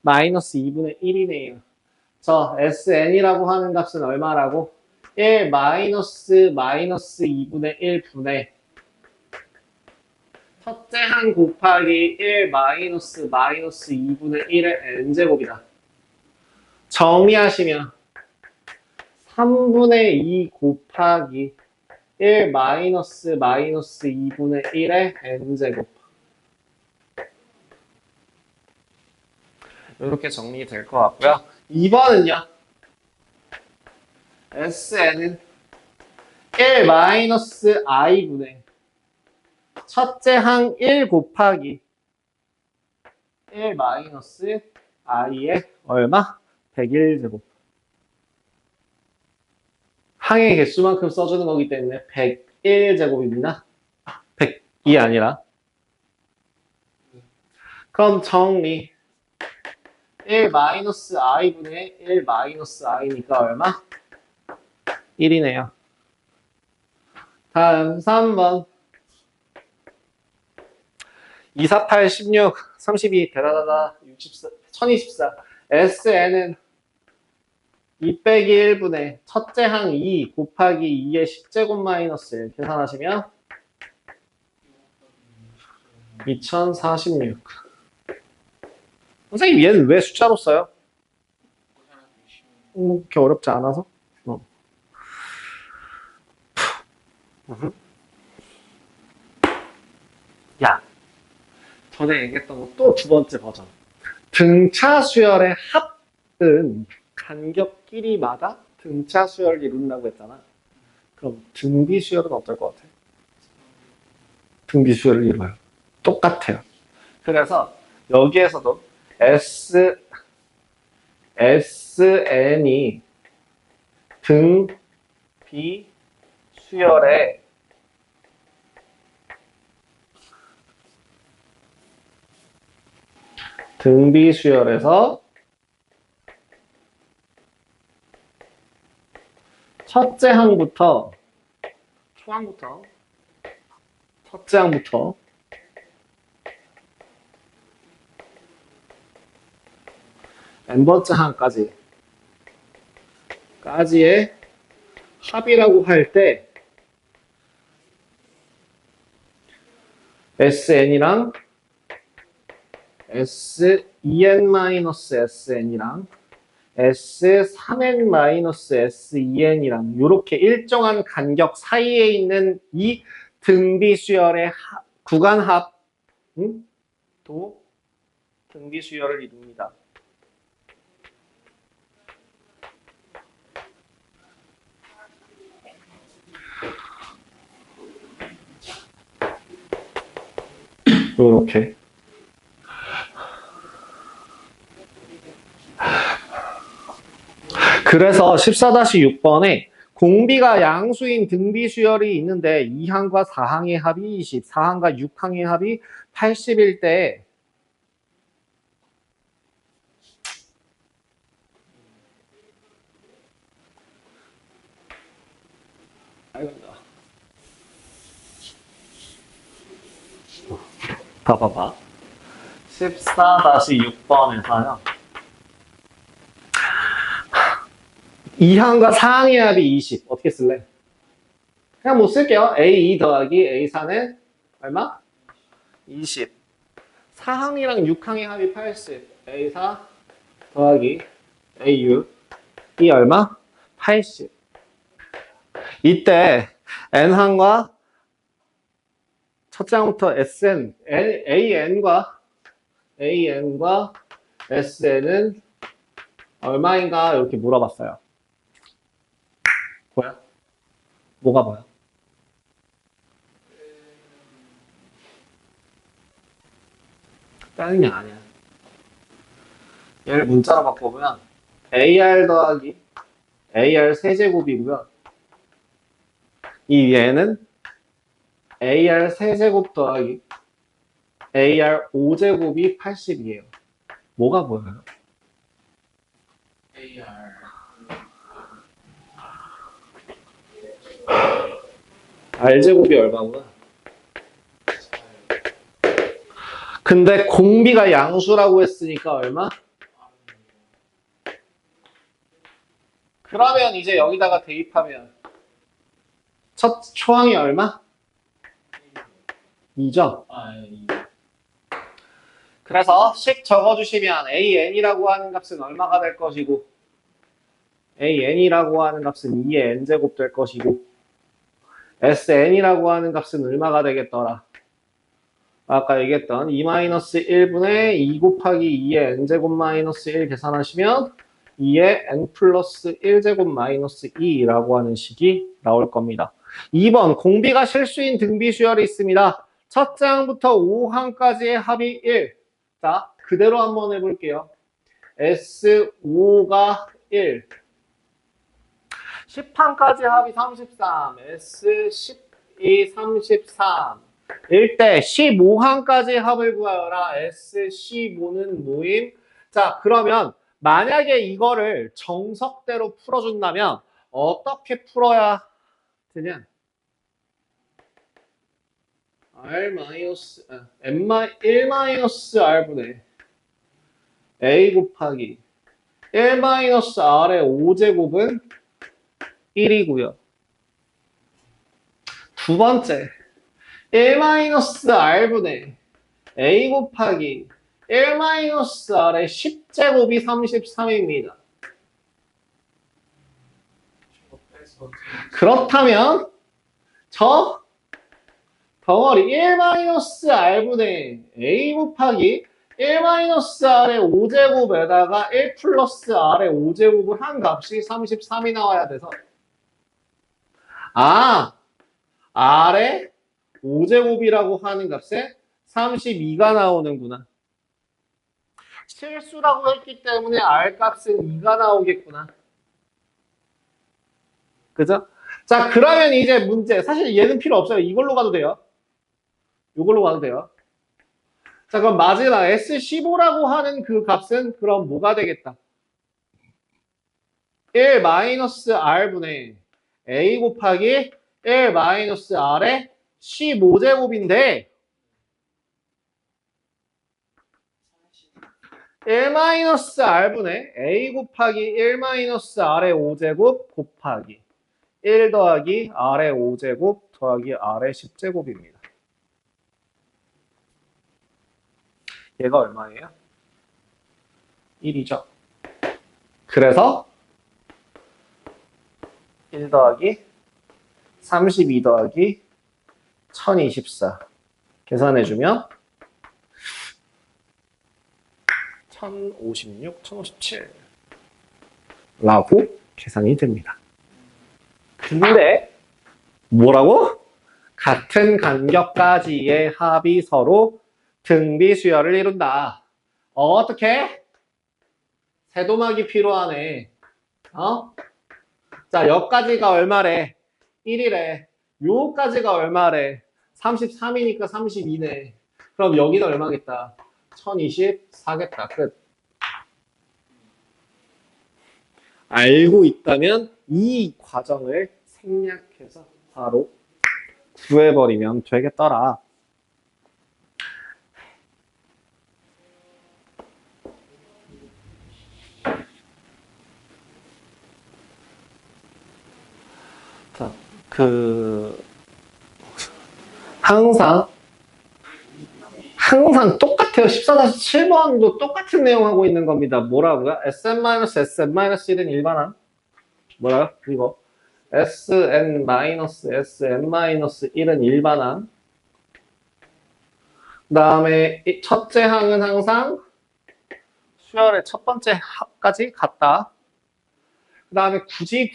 마이너스 2분의 1이네요. 저 Sn이라고 하는 값은 얼마라고? 1 마이너스 2분의 1분의 첫째 항 곱하기 1 마이너스 2분의 1의 n제곱이다. 정리하시면 3분의 2 곱하기 1 마이너스 2분의 1의 n제곱. 이렇게 정리될 것 같고요. 2번은요. Sn은 1 마이너스 i분의 첫째 항 1 곱하기 1 마이너스 i의 얼마? 101제곱. 항의 개수만큼 써주는 거기 때문에 101제곱입니다. 100이 아니라. 그럼 정리. 1 마이너스 i분의 1 마이너스 i니까 얼마? 1이네요. 다음 3번. 248, 16, 32, 대다다다, 64, 1024. SN은 2 빼기 1분의 첫째 항 2 곱하기 2의 10제곱 마이너스 1 계산하시면 2046. 선생님 얘는 왜 숫자로 써요? 그렇게 어렵지 않아서? 야, 전에 얘기했던 거 또 두 번째 버전. 등차 수열의 합은 간격끼리마다 등차 수열을 이룬다고 했잖아. 그럼 등비 수열은 어떨 것 같아? 등비 수열을 이뤄요. 똑같아요. 그래서 여기에서도 SN이 등비 수열의 등비 수열에서 첫째 항부터 초항부터 첫째 항부터 n번째 항까지의 합이라고 할 때 SN이랑 SEN-SN이랑 S3n-S2n이랑 이렇게 일정한 간격 사이에 있는 이 등비 수열의 구간합 도 등비 수열을 이룹니다. 이렇게. 그래서 14-6번에 공비가 양수인 등비 수열이 있는데 2항과 4항의 합이 20, 4항과 6항의 합이 80일 때 봐봐봐. 14-6번에서요. 2항과 4항의 합이 20. 어떻게 쓸래? 그냥 못 쓸게요. A2 더하기 A4는 얼마? 20. 4항이랑 6항의 합이 80. A4 더하기 A6. 이 얼마? 80. 이때 N항과 첫째 항부터 SN, AN과 SN은 얼마인가 이렇게 물어봤어요. 뭐야? 뭐가 뭐야? 다른 게 아니야. 얘를 문자로 바꿔보면 AR 더하기 AR 세제곱이고요. 이 얘는 AR 세제곱 더하기 AR 5제곱이 80이에요. 뭐가 보여요? AR R제곱이 얼마구나? 근데 공비가 양수라고 했으니까 얼마? 그러면 이제 여기다가 대입하면 첫 초항이 얼마? 2죠? 그래서 식 적어주시면 AN이라고 하는 값은 얼마가 될 것이고 AN이라고 하는 값은 2의 N제곱 될 것이고 SN이라고 하는 값은 얼마가 되겠더라? 아까 얘기했던 2-1분의 2 곱하기 2의 N제곱 마이너스 1 계산하시면 2의 N 플러스 1제곱 마이너스 2라고 하는 식이 나올 겁니다. 2번 공비가 실수인 등비 수열이 있습니다. 첫째 항부터 5항까지의 합이 1. 자, 그대로 한번 해볼게요. S5가 1. 10항까지 합이 33. S12, 33. 일 때 15항까지 합을 구하여라. S15는 모임. 자, 그러면 만약에 이거를 정석대로 풀어준다면 어떻게 풀어야 되냐? N-1-R분의 A 곱하기 1-R의 5제곱은 1이고요. 두 번째 1-R분의 A 곱하기 1-R의 10제곱이 33입니다. 그렇다면 저 덩어리 1-R분의 A 곱하기 1-R의 5제곱에다가 1 플러스 R의 5제곱을 한 값이 33이 나와야 돼서 R의 5제곱이라고 하는 값에 32가 나오는구나. 실수라고 했기 때문에 R 값은 2가 나오겠구나. 그죠? 자, 그러면 이제 문제. 사실 얘는 필요 없어요. 이걸로 가도 돼요. 이걸로 가도 돼요. 자, 그럼 마지막 S15라고 하는 그 값은 그럼 뭐가 되겠다? 1-R분의 A 곱하기 1-R의 15제곱인데 1-R분의 A 곱하기 1-R의 5제곱 곱하기 1 더하기 R의 5제곱 더하기 R의 10제곱입니다. 얘가 얼마예요? 1이죠. 그래서 1 더하기 32 더하기 1024 계산해주면 1056, 1057 라고 계산이 됩니다. 근데 뭐라고? 같은 간격까지의 합이 서로 등비수열을 이룬다. 어떻게? 세도막이 필요하네. 자, 여기까지가 얼마래? 1이래. 요까지가 얼마래? 33이니까 32네. 그럼 여기는 얼마겠다? 1024겠다. 끝. 알고 있다면 이 과정을 생략해서 바로 구해버리면 되겠더라. 자, 항상 똑같아요. 14-7번도 똑같은 내용 하고 있는 겁니다. 뭐라고요? Sn-Sn-1은 일반항. 뭐라고요? 이거. Sn-Sn-1은 일반항. 그 다음에 첫째 항은 항상 수열의 첫 번째 합까지 같다. 그 다음에 굳이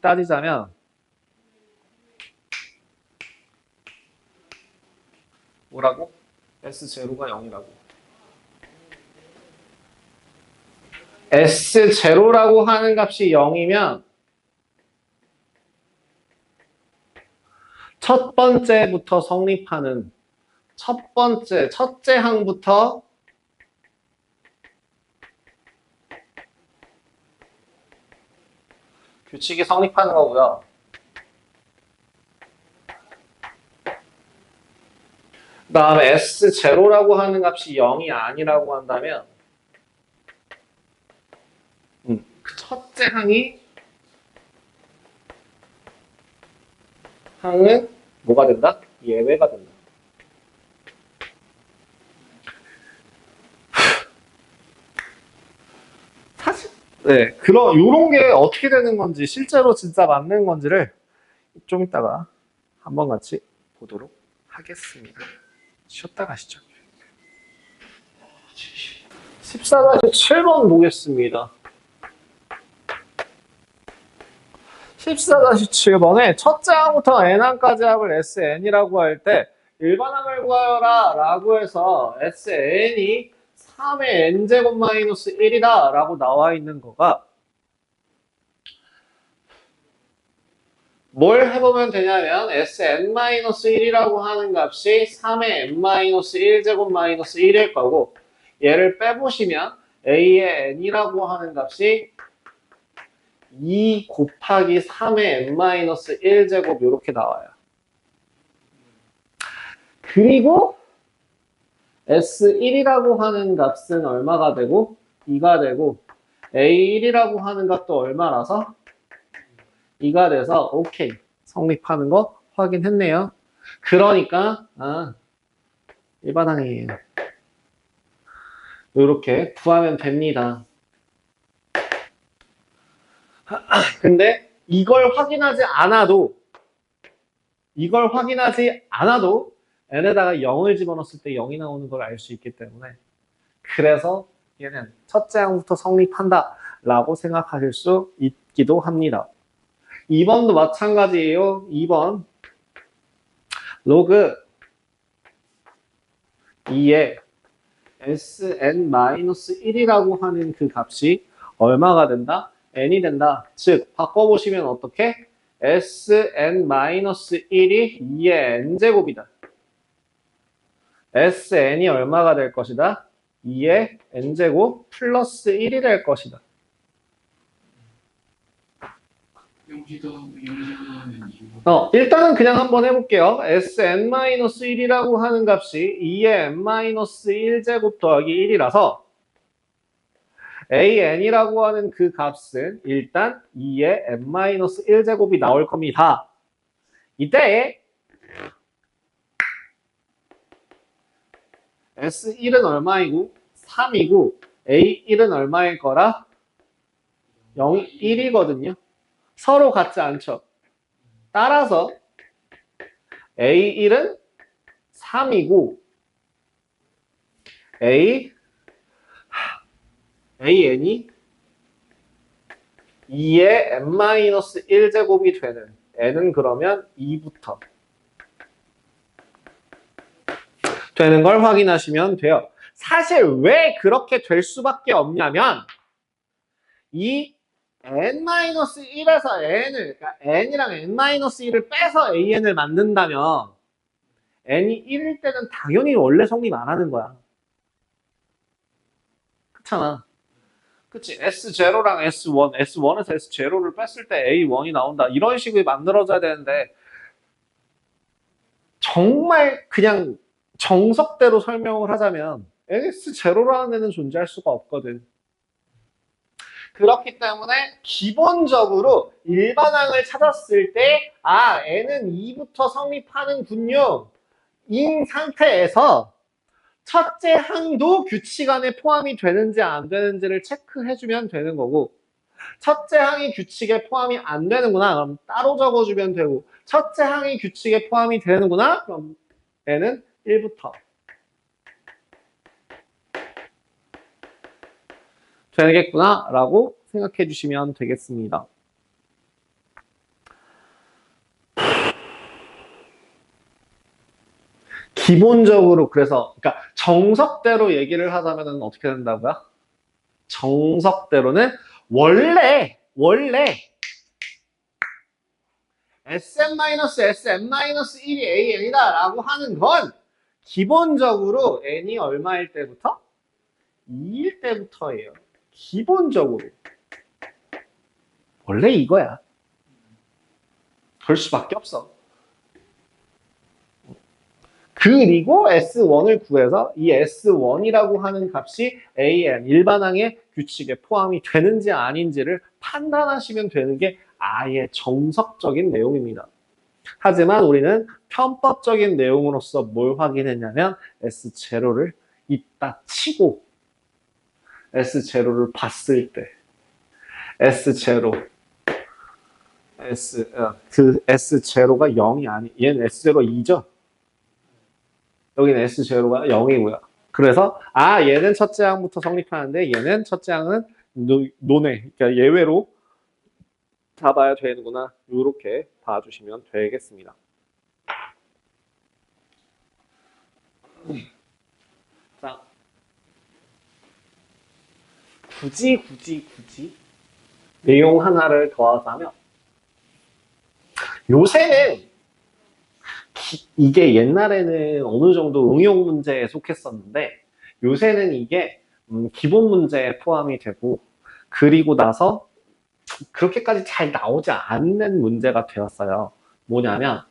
따지자면 뭐라고? S0가 0이라고. S0라고 하는 값이 0이면 첫 번째부터 성립하는 첫째 항부터 규칙이 성립하는 거고요. 그 다음에 S0라고 하는 값이 0이 아니라고 한다면 그 첫째 항은 뭐가 된다? 예외가 된다. 사실 네, 요런 게 어떻게 되는 건지 실제로 진짜 맞는 건지를 좀 이따가 한번 같이 보도록 하겠습니다. 쉬었다 가시죠. 14-7번 보겠습니다. 14-7번에 첫째 항부터 n항까지 합을 Sn이라고 할 때 일반항을 구하여라 라고 해서 Sn이 3의 n제곱 마이너스 1이다 라고 나와 있는 거가 뭘 해보면 되냐면 Sn-1이라고 하는 값이 3의 n-1제곱 마이너스 1일 거고 얘를 빼보시면 A의 n이라고 하는 값이 2 곱하기 3의 n-1제곱 이렇게 나와요. 그리고 S1이라고 하는 값은 얼마가 되고 2가 되고 A1이라고 하는 값도 얼마라서 2가 돼서 오케이 성립하는 거 확인했네요. 그러니까 일반항이에요. 이렇게 구하면 됩니다. 근데 이걸 확인하지 않아도 n에다가 0을 집어넣었을 때 0이 나오는 걸 알 수 있기 때문에 그래서 얘는 첫째 항부터 성립한다 라고 생각하실 수 있기도 합니다. 2번도 마찬가지예요. 2번 로그 2에 Sn-1이라고 하는 그 값이 얼마가 된다? n이 된다. 즉 바꿔보시면 어떻게? Sn-1이 2의 n제곱이다. Sn이 얼마가 될 것이다? 2의 n제곱 플러스 1이 될 것이다. 일단은 그냥 한번 해볼게요. Sn-1이라고 하는 값이 2의 n-1제곱 더하기 1이라서 AN이라고 하는 그 값은 일단 2의 n-1제곱이 나올 겁니다. 이때 S1은 얼마이고 3이고 A1은 얼마일 거라? 0, 1이거든요. 서로 같지 않죠. 따라서 A1은 3이고 AN이 2의 n-1제곱이 되는 n은 그러면 2부터 되는 걸 확인하시면 돼요. 사실 왜 그렇게 될 수밖에 없냐면 이 n-1에서 n을 그러니까 n이랑 n-1을 빼서 an을 만든다면 n이 1일 때는 당연히 원래 성립 안 하는 거야. 그렇잖아. 그치? S0랑 S1, S1에서 S0를 뺐을 때 A1이 나온다. 이런 식으로 만들어져야 되는데 정말 그냥 정석대로 설명을 하자면 S0라는 애는 존재할 수가 없거든. 그렇기 때문에 기본적으로 일반항을 찾았을 때 N은 2부터 성립하는군요. 인 상태에서 첫째 항도 규칙 안에 포함이 되는지 안 되는지를 체크해주면 되는 거고 첫째 항이 규칙에 포함이 안 되는구나. 그럼 따로 적어주면 되고 첫째 항이 규칙에 포함이 되는구나. 그럼 N은 1부터 되겠구나 라고 생각해 주시면 되겠습니다. 기본적으로 그래서 그러니까 정석대로 얘기를 하자면 어떻게 된다고요? 정석대로는 원래 Sm-Sm-1이 AN이다 라고 하는 건 기본적으로 n이 얼마일 때부터? 2일 때부터예요. 기본적으로. 원래 이거야. 그럴 수밖에 없어. 그리고 S1을 구해서 이 S1이라고 하는 값이 AN, 일반항의 규칙에 포함이 되는지 아닌지를 판단하시면 되는 게 아예 정석적인 내용입니다. 하지만 우리는 편법적인 내용으로서 뭘 확인했냐면 S0를 이따 치고 S0를 봤을 때 S0 그 S0가 0이 아니 얘는 S0 2죠? 여기는 S0가 0이고요. 그래서 얘는 첫째 항부터 성립하는데 얘는 첫째 항은 논외, 그러니까 예외로 잡아야 되는구나. 이렇게 봐주시면 되겠습니다. 자, 굳이 내용 하나를 더하자면 요새는 이게 옛날에는 어느 정도 응용 문제에 속했었는데 요새는 이게 기본 문제에 포함이 되고 그리고 나서 그렇게까지 잘 나오지 않는 문제가 되었어요. 뭐냐면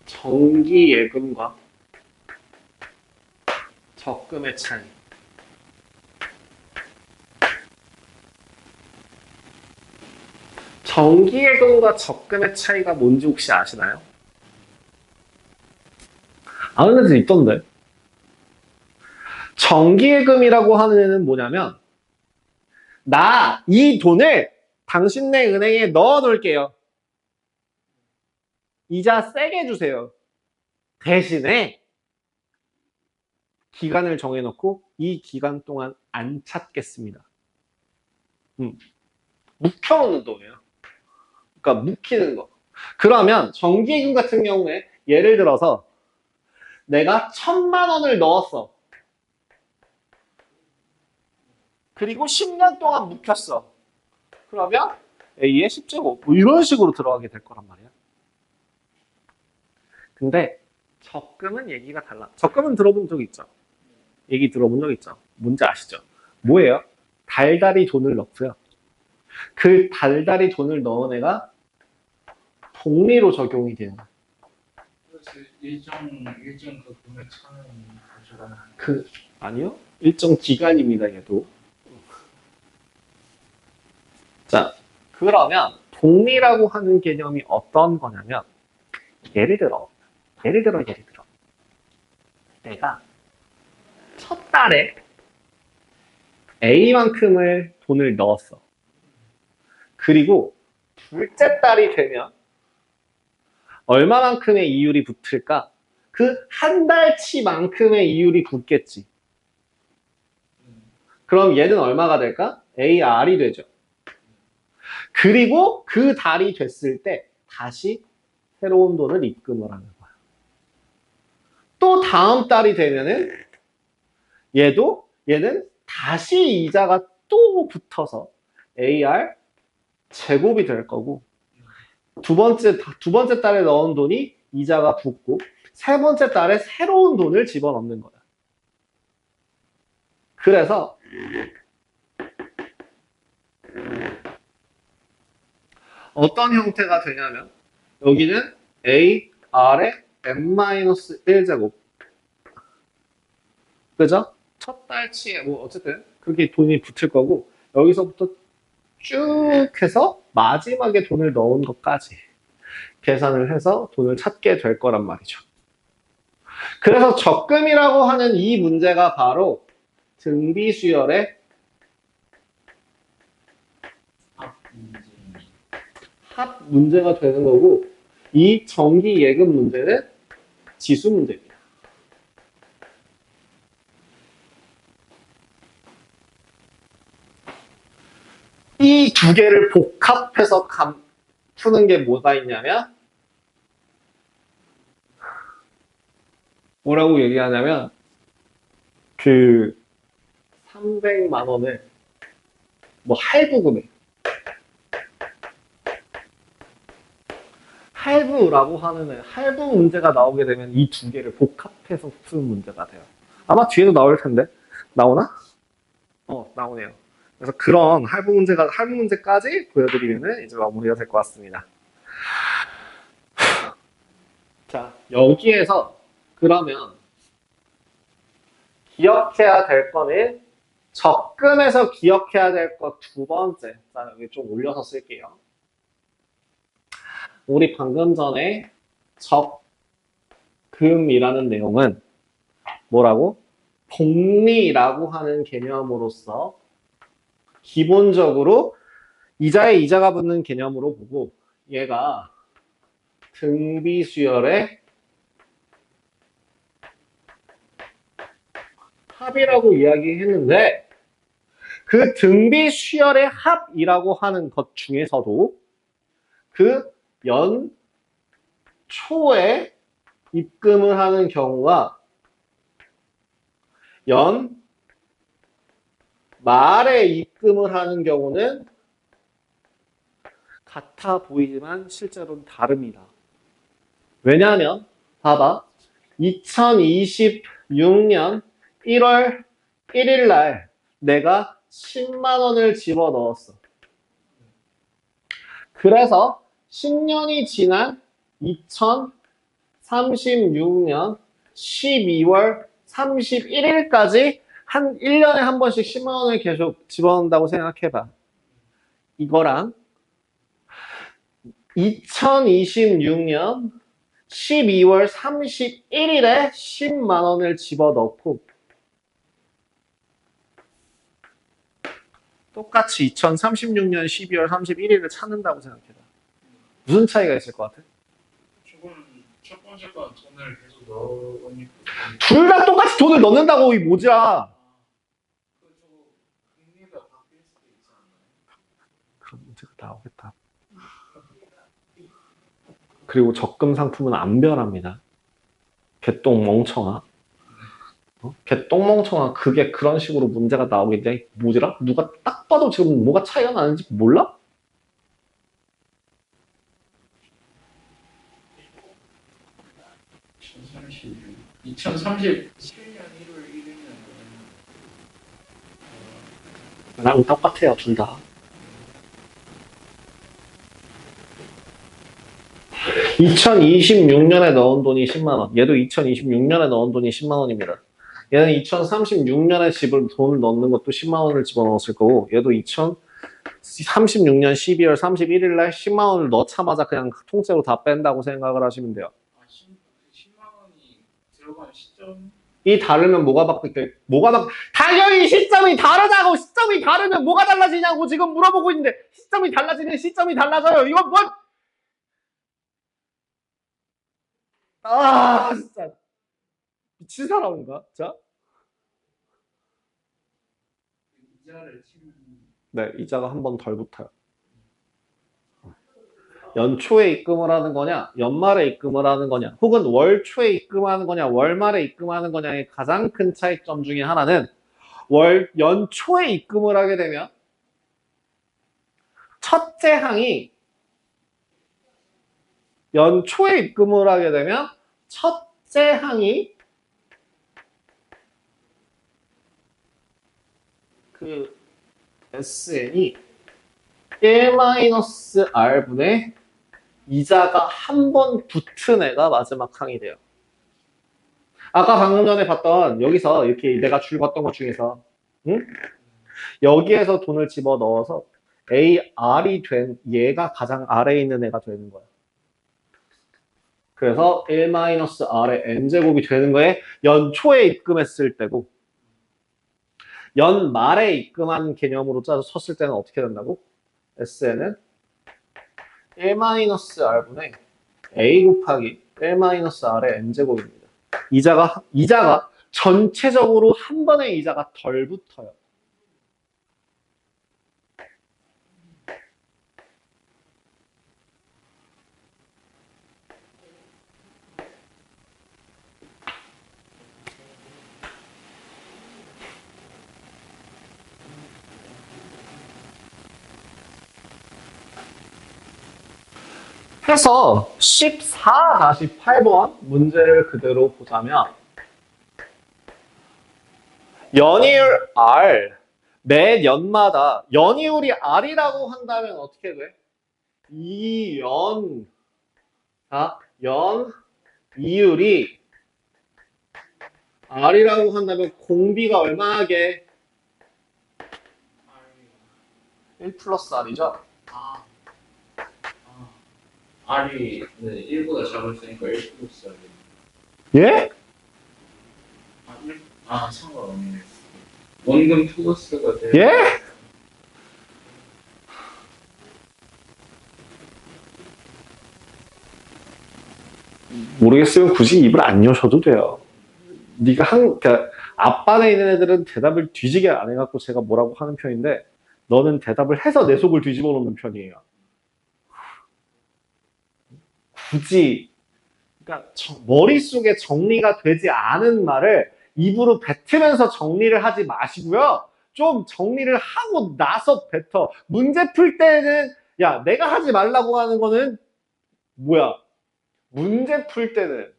정기예금과 적금의 차이. 정기예금과 적금의 차이가 뭔지 혹시 아시나요? 아는 애들 있던데. 정기예금이라고 하는 애는 뭐냐면 나 이 돈을 당신네 은행에 넣어 놓을게요. 이자 세게 주세요. 대신에 기간을 정해놓고 이 기간 동안 안 찾겠습니다. 묵혀놓는 돈이에요. 그러니까 묵히는 거. 그러면 정기예금 같은 경우에 예를 들어서 내가 1,000만 원을 넣었어. 그리고 10년 동안 묵혔어. 그러면 A의 10제곱 뭐 이런 식으로 들어가게 될 거란 말이야. 근데 적금은 얘기가 달라. 적금은 들어본 적 있죠? 얘기 들어본 적 있죠? 뭔지 아시죠? 뭐예요? 달달이 돈을 넣고요. 그 달달이 돈을 넣은 애가 복리로 적용이 되는 거야. 일정 그 금액 차는 가져가는 아니요? 일정 기간입니다, 얘도. 자, 그러면 복리라고 하는 개념이 어떤 거냐면 예를 들어 내가 첫 달에 A만큼을 돈을 넣었어. 그리고 둘째 달이 되면 얼마만큼의 이율이 붙을까? 그 한 달치만큼의 이율이 붙겠지. 그럼 얘는 얼마가 될까? AR이 되죠. 그리고 그 달이 됐을 때 다시 새로운 돈을 입금을 하는 거야. 또 다음 달이 되면은 얘는 다시 이자가 또 붙어서 AR 제곱이 될 거고 두 번째 달에 넣은 돈이 이자가 붙고 세 번째 달에 새로운 돈을 집어넣는 거야. 그래서 어떤 형태가 되냐면 여기는 AR의 n-1제곱 그죠? 첫 달치에 뭐 어쨌든 그렇게 돈이 붙을 거고 여기서부터 쭉 해서 마지막에 돈을 넣은 것까지 계산을 해서 돈을 찾게 될 거란 말이죠. 그래서 적금이라고 하는 이 문제가 바로 등비수열의 합 문제가 되는 거고 이 정기 예금 문제는 지수 문제입니다. 이 두 개를 복합해서 푸는 게 뭐가 있냐면 뭐라고 얘기하냐면 그 300만 원을 뭐 할부금액 할부라고 하는 할부 문제가 나오게 되면 이 두 개를 복합해서 푸는 문제가 돼요. 아마 뒤에도 나올 텐데 나오나? 나오네요. 그래서 그런 할부 문제까지 보여드리면 이제 마무리가 될 것 같습니다. 자, 여기에서 그러면 기억해야 될 거는 적금에서 기억해야 될 것 두 번째. 자, 여기 좀 올려서 쓸게요. 우리 방금 전에 적금이라는 내용은 뭐라고? 복리라고 하는 개념으로서 기본적으로 이자에 이자가 붙는 개념으로 보고 얘가 등비수열의 합이라고 이야기했는데 그 등비수열의 합이라고 하는 것 중에서도 그 연초에 입금을 하는 경우와 말에 입금을 하는 경우는 같아 보이지만 실제로는 다릅니다. 왜냐하면 봐봐 2026년 1월 1일 날 내가 10만 원을 집어넣었어. 그래서 10년이 지난 2036년 12월 31일까지 한 1년에 한 번씩 10만 원을 계속 집어넣는다고 생각해봐. 이거랑 2026년 12월 31일에 10만 원을 집어넣고 똑같이 2036년 12월 31일을 찾는다고 생각해봐. 무슨 차이가 있을 것 같아? 저건 첫 번째 건 돈을 계속 넣으니까 둘 다 똑같이 돈을 넣는다고 이 모지라. 저거 금리가 바뀔 수도 있지 않나요? 그런 문제가 나오겠다. 그리고 적금 상품은 안 변합니다. 개똥 멍청아. 개똥 멍청아. 그게 그런 식으로 문제가 나오겠냐? 뭐지라? 누가 딱 봐도 지금 뭐가 차이가 나는지 몰라? (2037년 1월 1일이면) 나랑 똑같아요, 둘 다. 2026년에 넣은 돈이 10만 원. 얘도 2026년에 넣은 돈이 10만 원입니다. 얘는 2036년에 돈을 넣는 것도 10만 원을 집어넣었을 거고, 얘도 2036년 12월 31일 날 10만 원을 넣자마자 그냥 통째로 다 뺀다고 생각을 하시면 돼요. 10만 원이 들어간 시점? 이 다르면 당연히 시점이 다르다고. 시점이 다르면 뭐가 달라지냐고 지금 물어보고 있는데, 시점이 달라지면 시점이 달라져요. 이건 뭔? 진짜 미친 사람인가? 자, 이자를 치면 네, 이자가 한 번 덜 붙어요. 연초에 입금을 하는 거냐, 연말에 입금을 하는 거냐, 혹은 월초에 입금하는 거냐, 월말에 입금하는 거냐의 가장 큰 차이점 중에 하나는, 연초에 입금을 하게 되면 첫째 항이 연초에 입금을 하게 되면 첫째 항이 그 SN이 1-R분의 이자가 한 번 붙은 애가 마지막 항이 돼요. 아까 방금 전에 봤던 여기서 이렇게 내가 줄 봤던 것 중에서, 응? 여기에서 돈을 집어넣어서 AR이 된 얘가 가장 아래에 있는 애가 되는 거야. 그래서 1-R의 N제곱이 되는 거에 연초에 입금했을 때고, 연말에 입금한 개념으로 짜서 쳤을 때는 어떻게 된다고? SN은 1-R분의 A 곱하기 1-R의 N제곱입니다. 이자가 전체적으로 한 번에 이자가 덜 붙어요. 해서 14-8번 문제를 그대로 보자면, 연이율 R, 매 년마다 연이율이 R이라고 한다면 어떻게 돼? 연 이율이 R이라고 한다면 공비가 얼마게? 1 플러스 R이죠? 아, R이 네, 1보다 작았으니까 1 플러스 R이. 예? 상관없네. 원금 플러스가 돼. 예? 모르겠으면 굳이 입을 안 여셔도 돼요. 그러니까 앞반에 있는 애들은 대답을 뒤지게 안 해갖고 제가 뭐라고 하는 편인데, 너는 대답을 해서 내 속을 뒤집어 놓는 편이에요. 굳이, 그러니까 머릿속에 정리가 되지 않은 말을 입으로 뱉으면서 정리를 하지 마시고요. 좀 정리를 하고 나서 뱉어. 문제 풀 때는, 야, 내가 하지 말라고 하는 거는 뭐야? 문제 풀 때는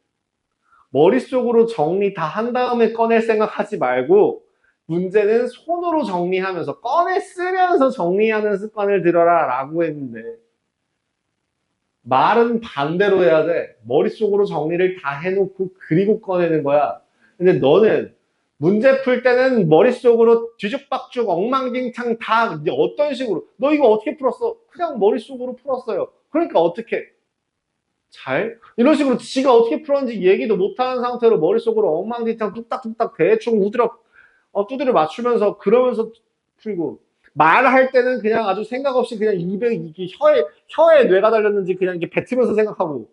머릿속으로 정리 다 한 다음에 꺼낼 생각하지 말고, 문제는 손으로 정리하면서 꺼내 쓰면서 정리하는 습관을 들여라 라고 했는데, 말은 반대로 해야 돼. 머릿속으로 정리를 다 해놓고 그리고 꺼내는 거야. 근데 너는 문제 풀 때는 머릿속으로 뒤죽박죽 엉망진창 다 이제 어떤 식으로, 너 이거 어떻게 풀었어? 그냥 머릿속으로 풀었어요. 그러니까 어떻게? 이런 식으로 지가 어떻게 풀었는지 얘기도 못하는 상태로 머릿속으로 엉망진창 뚝딱뚝딱 대충 두드려 맞추면서 그러면서 풀고, 말할 때는 그냥 아주 생각 없이 그냥 입에 이게 혀에 뇌가 달렸는지 그냥 이렇게 뱉으면서 생각하고.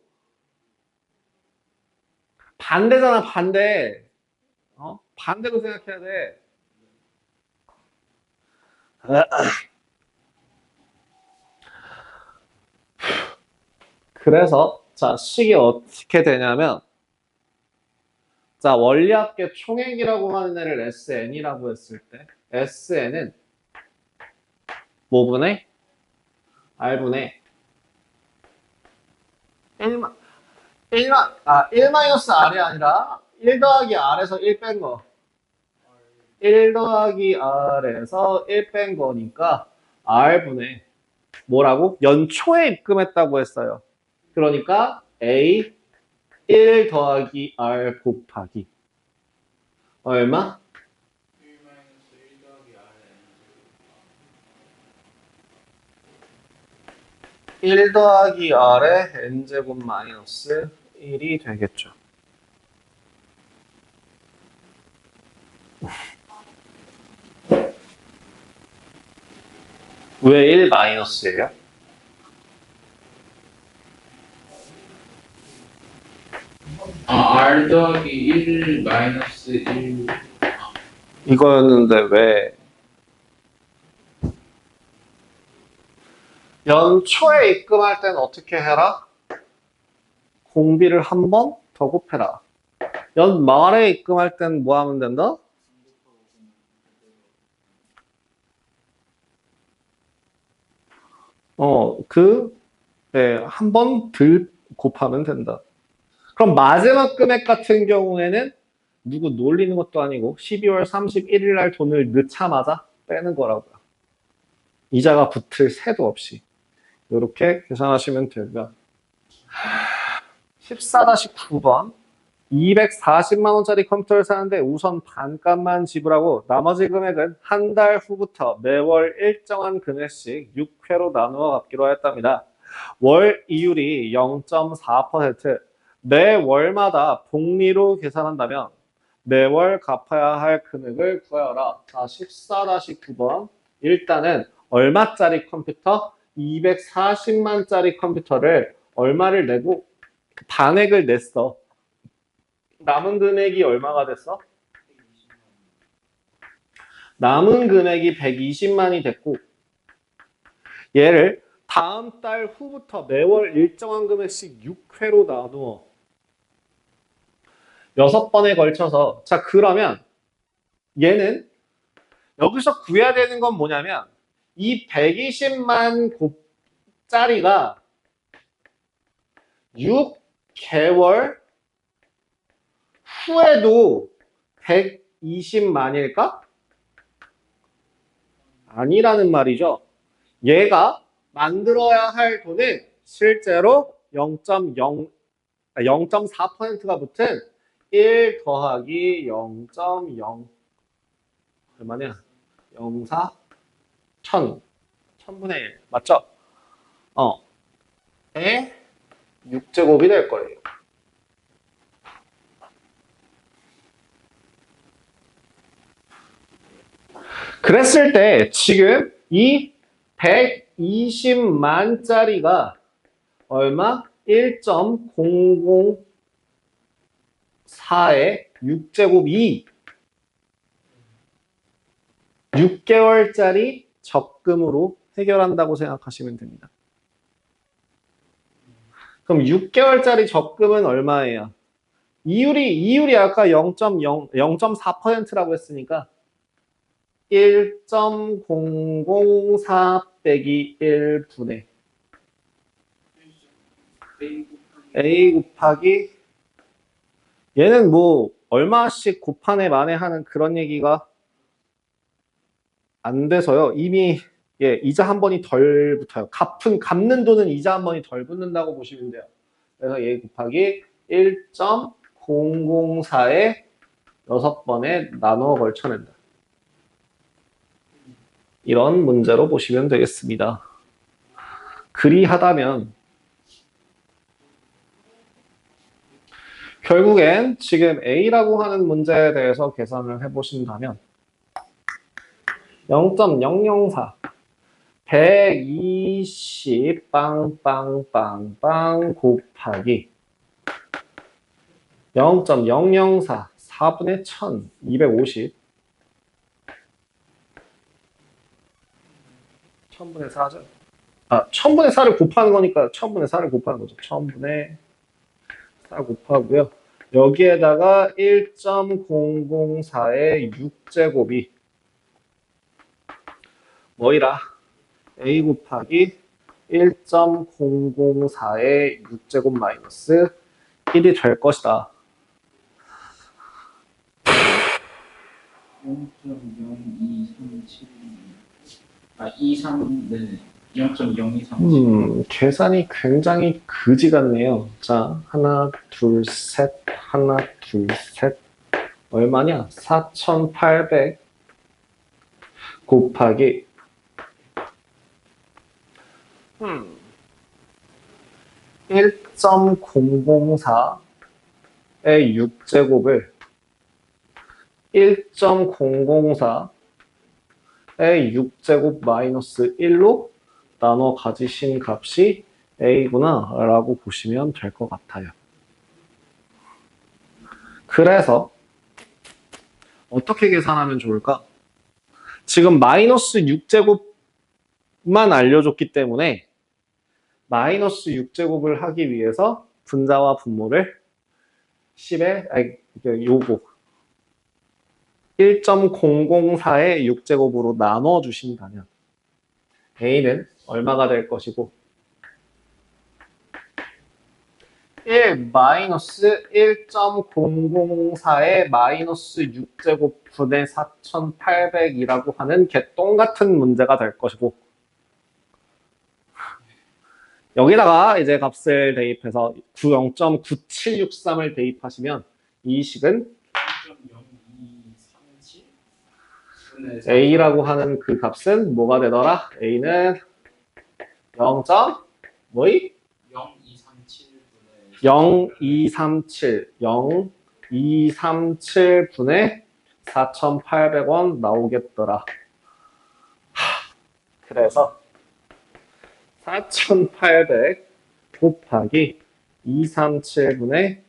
반대잖아, 반대. 반대로 생각해야 돼. 그래서 자, 식이 어떻게 되냐면, 자, 원리합계 총액이라고 하는 애를 SN이라고 했을 때, SN은 뭐분의? R분의 1-R이 아니라 1 더하기 R에서 1 뺀 거. 1 더하기 R에서 1 뺀 거니까 R분의 뭐라고? 연초에 입금했다고 했어요. 그러니까 A 1 더하기 R 곱하기 얼마? 1 더하기 R에 1 더하기 R의 N제곱 마이너스 1이 되겠죠. 왜 1 마이너스예요? R 더하기 1 마이너스 1. 이거였는데 왜 연초에 입금할 때는 어떻게 해라? 공비를 한 번 더 곱해라. 연말에 입금할 때는 뭐 하면 된다? 한 번 덜 곱하면 된다. 그럼 마지막 금액 같은 경우에는 누구 놀리는 것도 아니고 12월 31일 날 돈을 넣자마자 빼는 거라고요. 이자가 붙을 새도 없이. 이렇게 계산하시면 되고요. 14-9번 240만 원짜리 컴퓨터를 사는데 우선 반값만 지불하고 나머지 금액은 한 달 후부터 매월 일정한 금액씩 6회로 나누어 갚기로 하였답니다. 월 이율이 0.4%, 매월마다 복리로 계산한다면 매월 갚아야 할 금액을 구하여라. 자, 14-9번 일단은 얼마짜리 컴퓨터? 240만짜리 컴퓨터를 얼마를 내고 반액을 냈어. 남은 금액이 얼마가 됐어? 남은 금액이 120만이 됐고 얘를 다음 달 후부터 매월 일정한 금액씩 6회로 나누어 6번에 걸쳐서 자 그러면 얘는 여기서 구해야 되는 건 뭐냐면 이 120만 곱짜리가 6개월 후에도 120만일까? 아니라는 말이죠. 얘가 만들어야 할 돈은 실제로 0.4%가 붙은 1 더하기 0.0 얼마냐? 04 1000분의 1 맞죠? 에 6제곱이 될 거예요. 그랬을 때 지금 이 120만짜리가 얼마? 1.004의 6제곱이 6개월짜리 적금으로 해결한다고 생각하시면 됩니다. 그럼 6개월짜리 적금은 얼마예요? 이율이 아까 0.4%라고 했으니까 1.004 빼기 1분의 A 곱하기 얘는 뭐 얼마씩 곱하네 마네 하는 그런 얘기가 안 돼서요. 이미 이자 한 번이 덜 붙어요. 갚는 돈은 이자 한 번이 덜 붙는다고 보시면 돼요. 그래서 A 곱하기 1.004에 6번에 나누어 걸쳐낸다. 이런 문제로 보시면 되겠습니다. 그리하다면 결국엔 지금 A라고 하는 문제에 대해서 계산을 해보신다면 0.004 120 빵빵빵빵 곱하기 0.004 4분의 1000 250 1000분의 4죠. 1000분의 4를 곱하는 거니까 1000분의 4를 곱하는 거죠. 1000분의 4 곱하고요. 여기에다가 1.004의 6제곱이 뭐이라? A 곱하기 1.004의 6제곱 마이너스 1이 될 것이다. 0.0237 23 네. 0.0237 계산이 굉장히 그지 같네요. 자, 하나, 둘, 셋, 하나, 둘, 셋. 얼마냐? 4,800 곱하기 1.004의 6제곱을 1.004 6제곱 마이너스 1로 나눠 가지신 값이 a구나 라고 보시면 될 것 같아요. 그래서 어떻게 계산하면 좋을까? 지금 마이너스 6제곱만 알려줬기 때문에 마이너스 6제곱을 하기 위해서 분자와 분모를 10에 요거 1.004의 6제곱으로 나눠 주신다면 a는 얼마가 될 것이고 1 마이너스 1.004의 마이너스 6제곱 분의 4800이라고 하는 개똥 같은 문제가 될 것이고 여기다가 이제 값을 대입해서 0.9763을 대입하시면 이 식은 0.0237 a라고 하는 그 값은 뭐가 되더라? a는 0. 뭐이? 0237분의 0237분의 4,800원 나오겠더라. 그래서 4,800 곱하기 237분의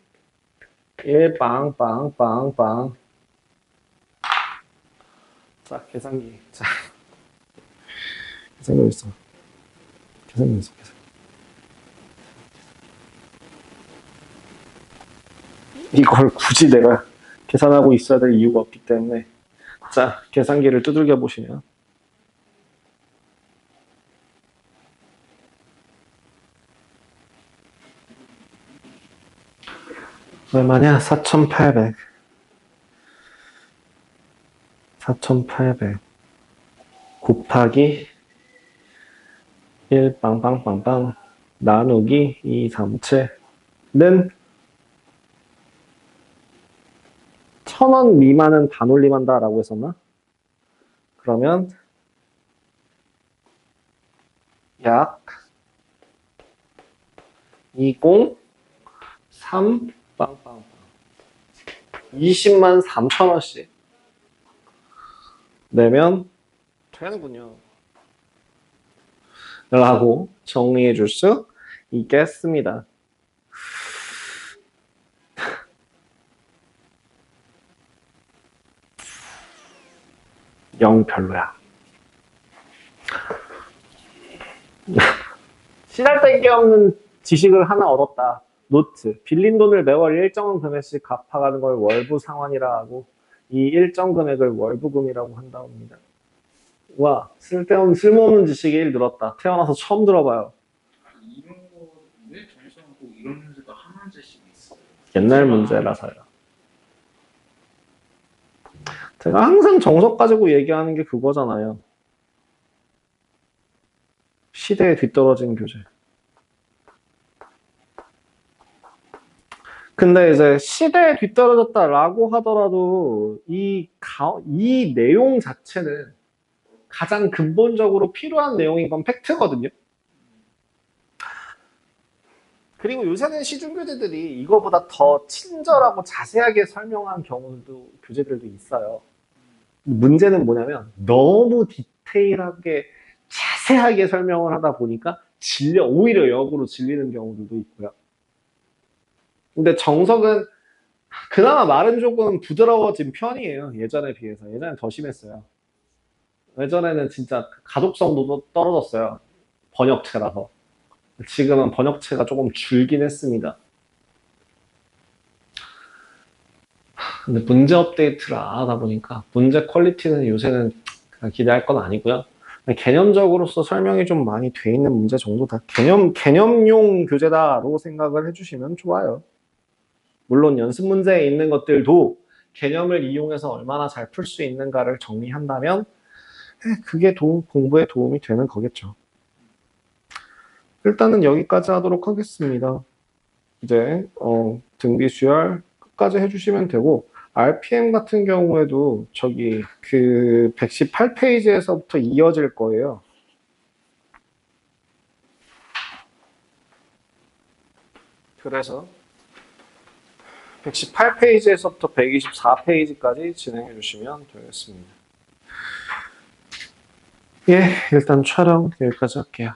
1 빵빵빵빵. 자, 계산기. 자, 계산기 있어. 계산기 있어. 이걸 굳이 내가 계산하고 있어야 될 이유가 없기 때문에 자, 계산기를 두들겨 보시면 얼마냐? 4,800 곱하기 1 빵빵빵빵 나누기 237는 1,000원 미만은 반올림한다 라고 했었나? 그러면 약 203 빵빵 20만 3천원씩 내면 되는군요. 라고 정리해 줄 수 있겠습니다. 영 별로야. 시달데기 없는 지식을 하나 얻었다. 노트. 빌린 돈을 매월 일정 금액씩 갚아가는 걸 월부 상환이라 하고 이 일정 금액을 월부금이라고 한다고 합니다. 와, 쓸모없는 지식이 1 늘었다. 태어나서 처음 들어봐요. 이런 거 왜 정수하고 이런 문제가 한 문제씩 있어요? 옛날 문제라서요. 제가 항상 정석 가지고 얘기하는 게 그거잖아요. 시대에 뒤떨어진 교재. 근데 이제 시대에 뒤떨어졌다라고 하더라도 이 내용 자체는 가장 근본적으로 필요한 내용인 건 팩트거든요. 그리고 요새는 시중교재들이 이거보다 더 친절하고 자세하게 설명한 경우도 교재들도 있어요. 문제는 뭐냐면 너무 디테일하게 자세하게 설명을 하다 보니까 오히려 역으로 질리는 경우들도 있고요. 근데 정석은 그나마 말은 조금 부드러워진 편이에요. 예전에 비해서. 예전엔 더 심했어요. 예전에는 진짜 가독성도 떨어졌어요. 번역체라서. 지금은 번역체가 조금 줄긴 했습니다. 근데 문제 업데이트를 안 하다 보니까 문제 퀄리티는 요새는 기대할 건 아니고요. 개념적으로서 설명이 좀 많이 돼 있는 문제 정도다. 개념용 교재다라고 생각을 해주시면 좋아요. 물론 연습 문제에 있는 것들도 개념을 이용해서 얼마나 잘 풀 수 있는가를 정리한다면 그게 공부에 도움이 되는 거겠죠. 일단은 여기까지 하도록 하겠습니다. 이제 등비 수열 끝까지 해주시면 되고 RPM 같은 경우에도 저기 그 118페이지에서부터 이어질 거예요. 그래서 118페이지에서부터 124페이지까지 진행해 주시면 되겠습니다. 예, 일단 촬영 여기까지 할게요.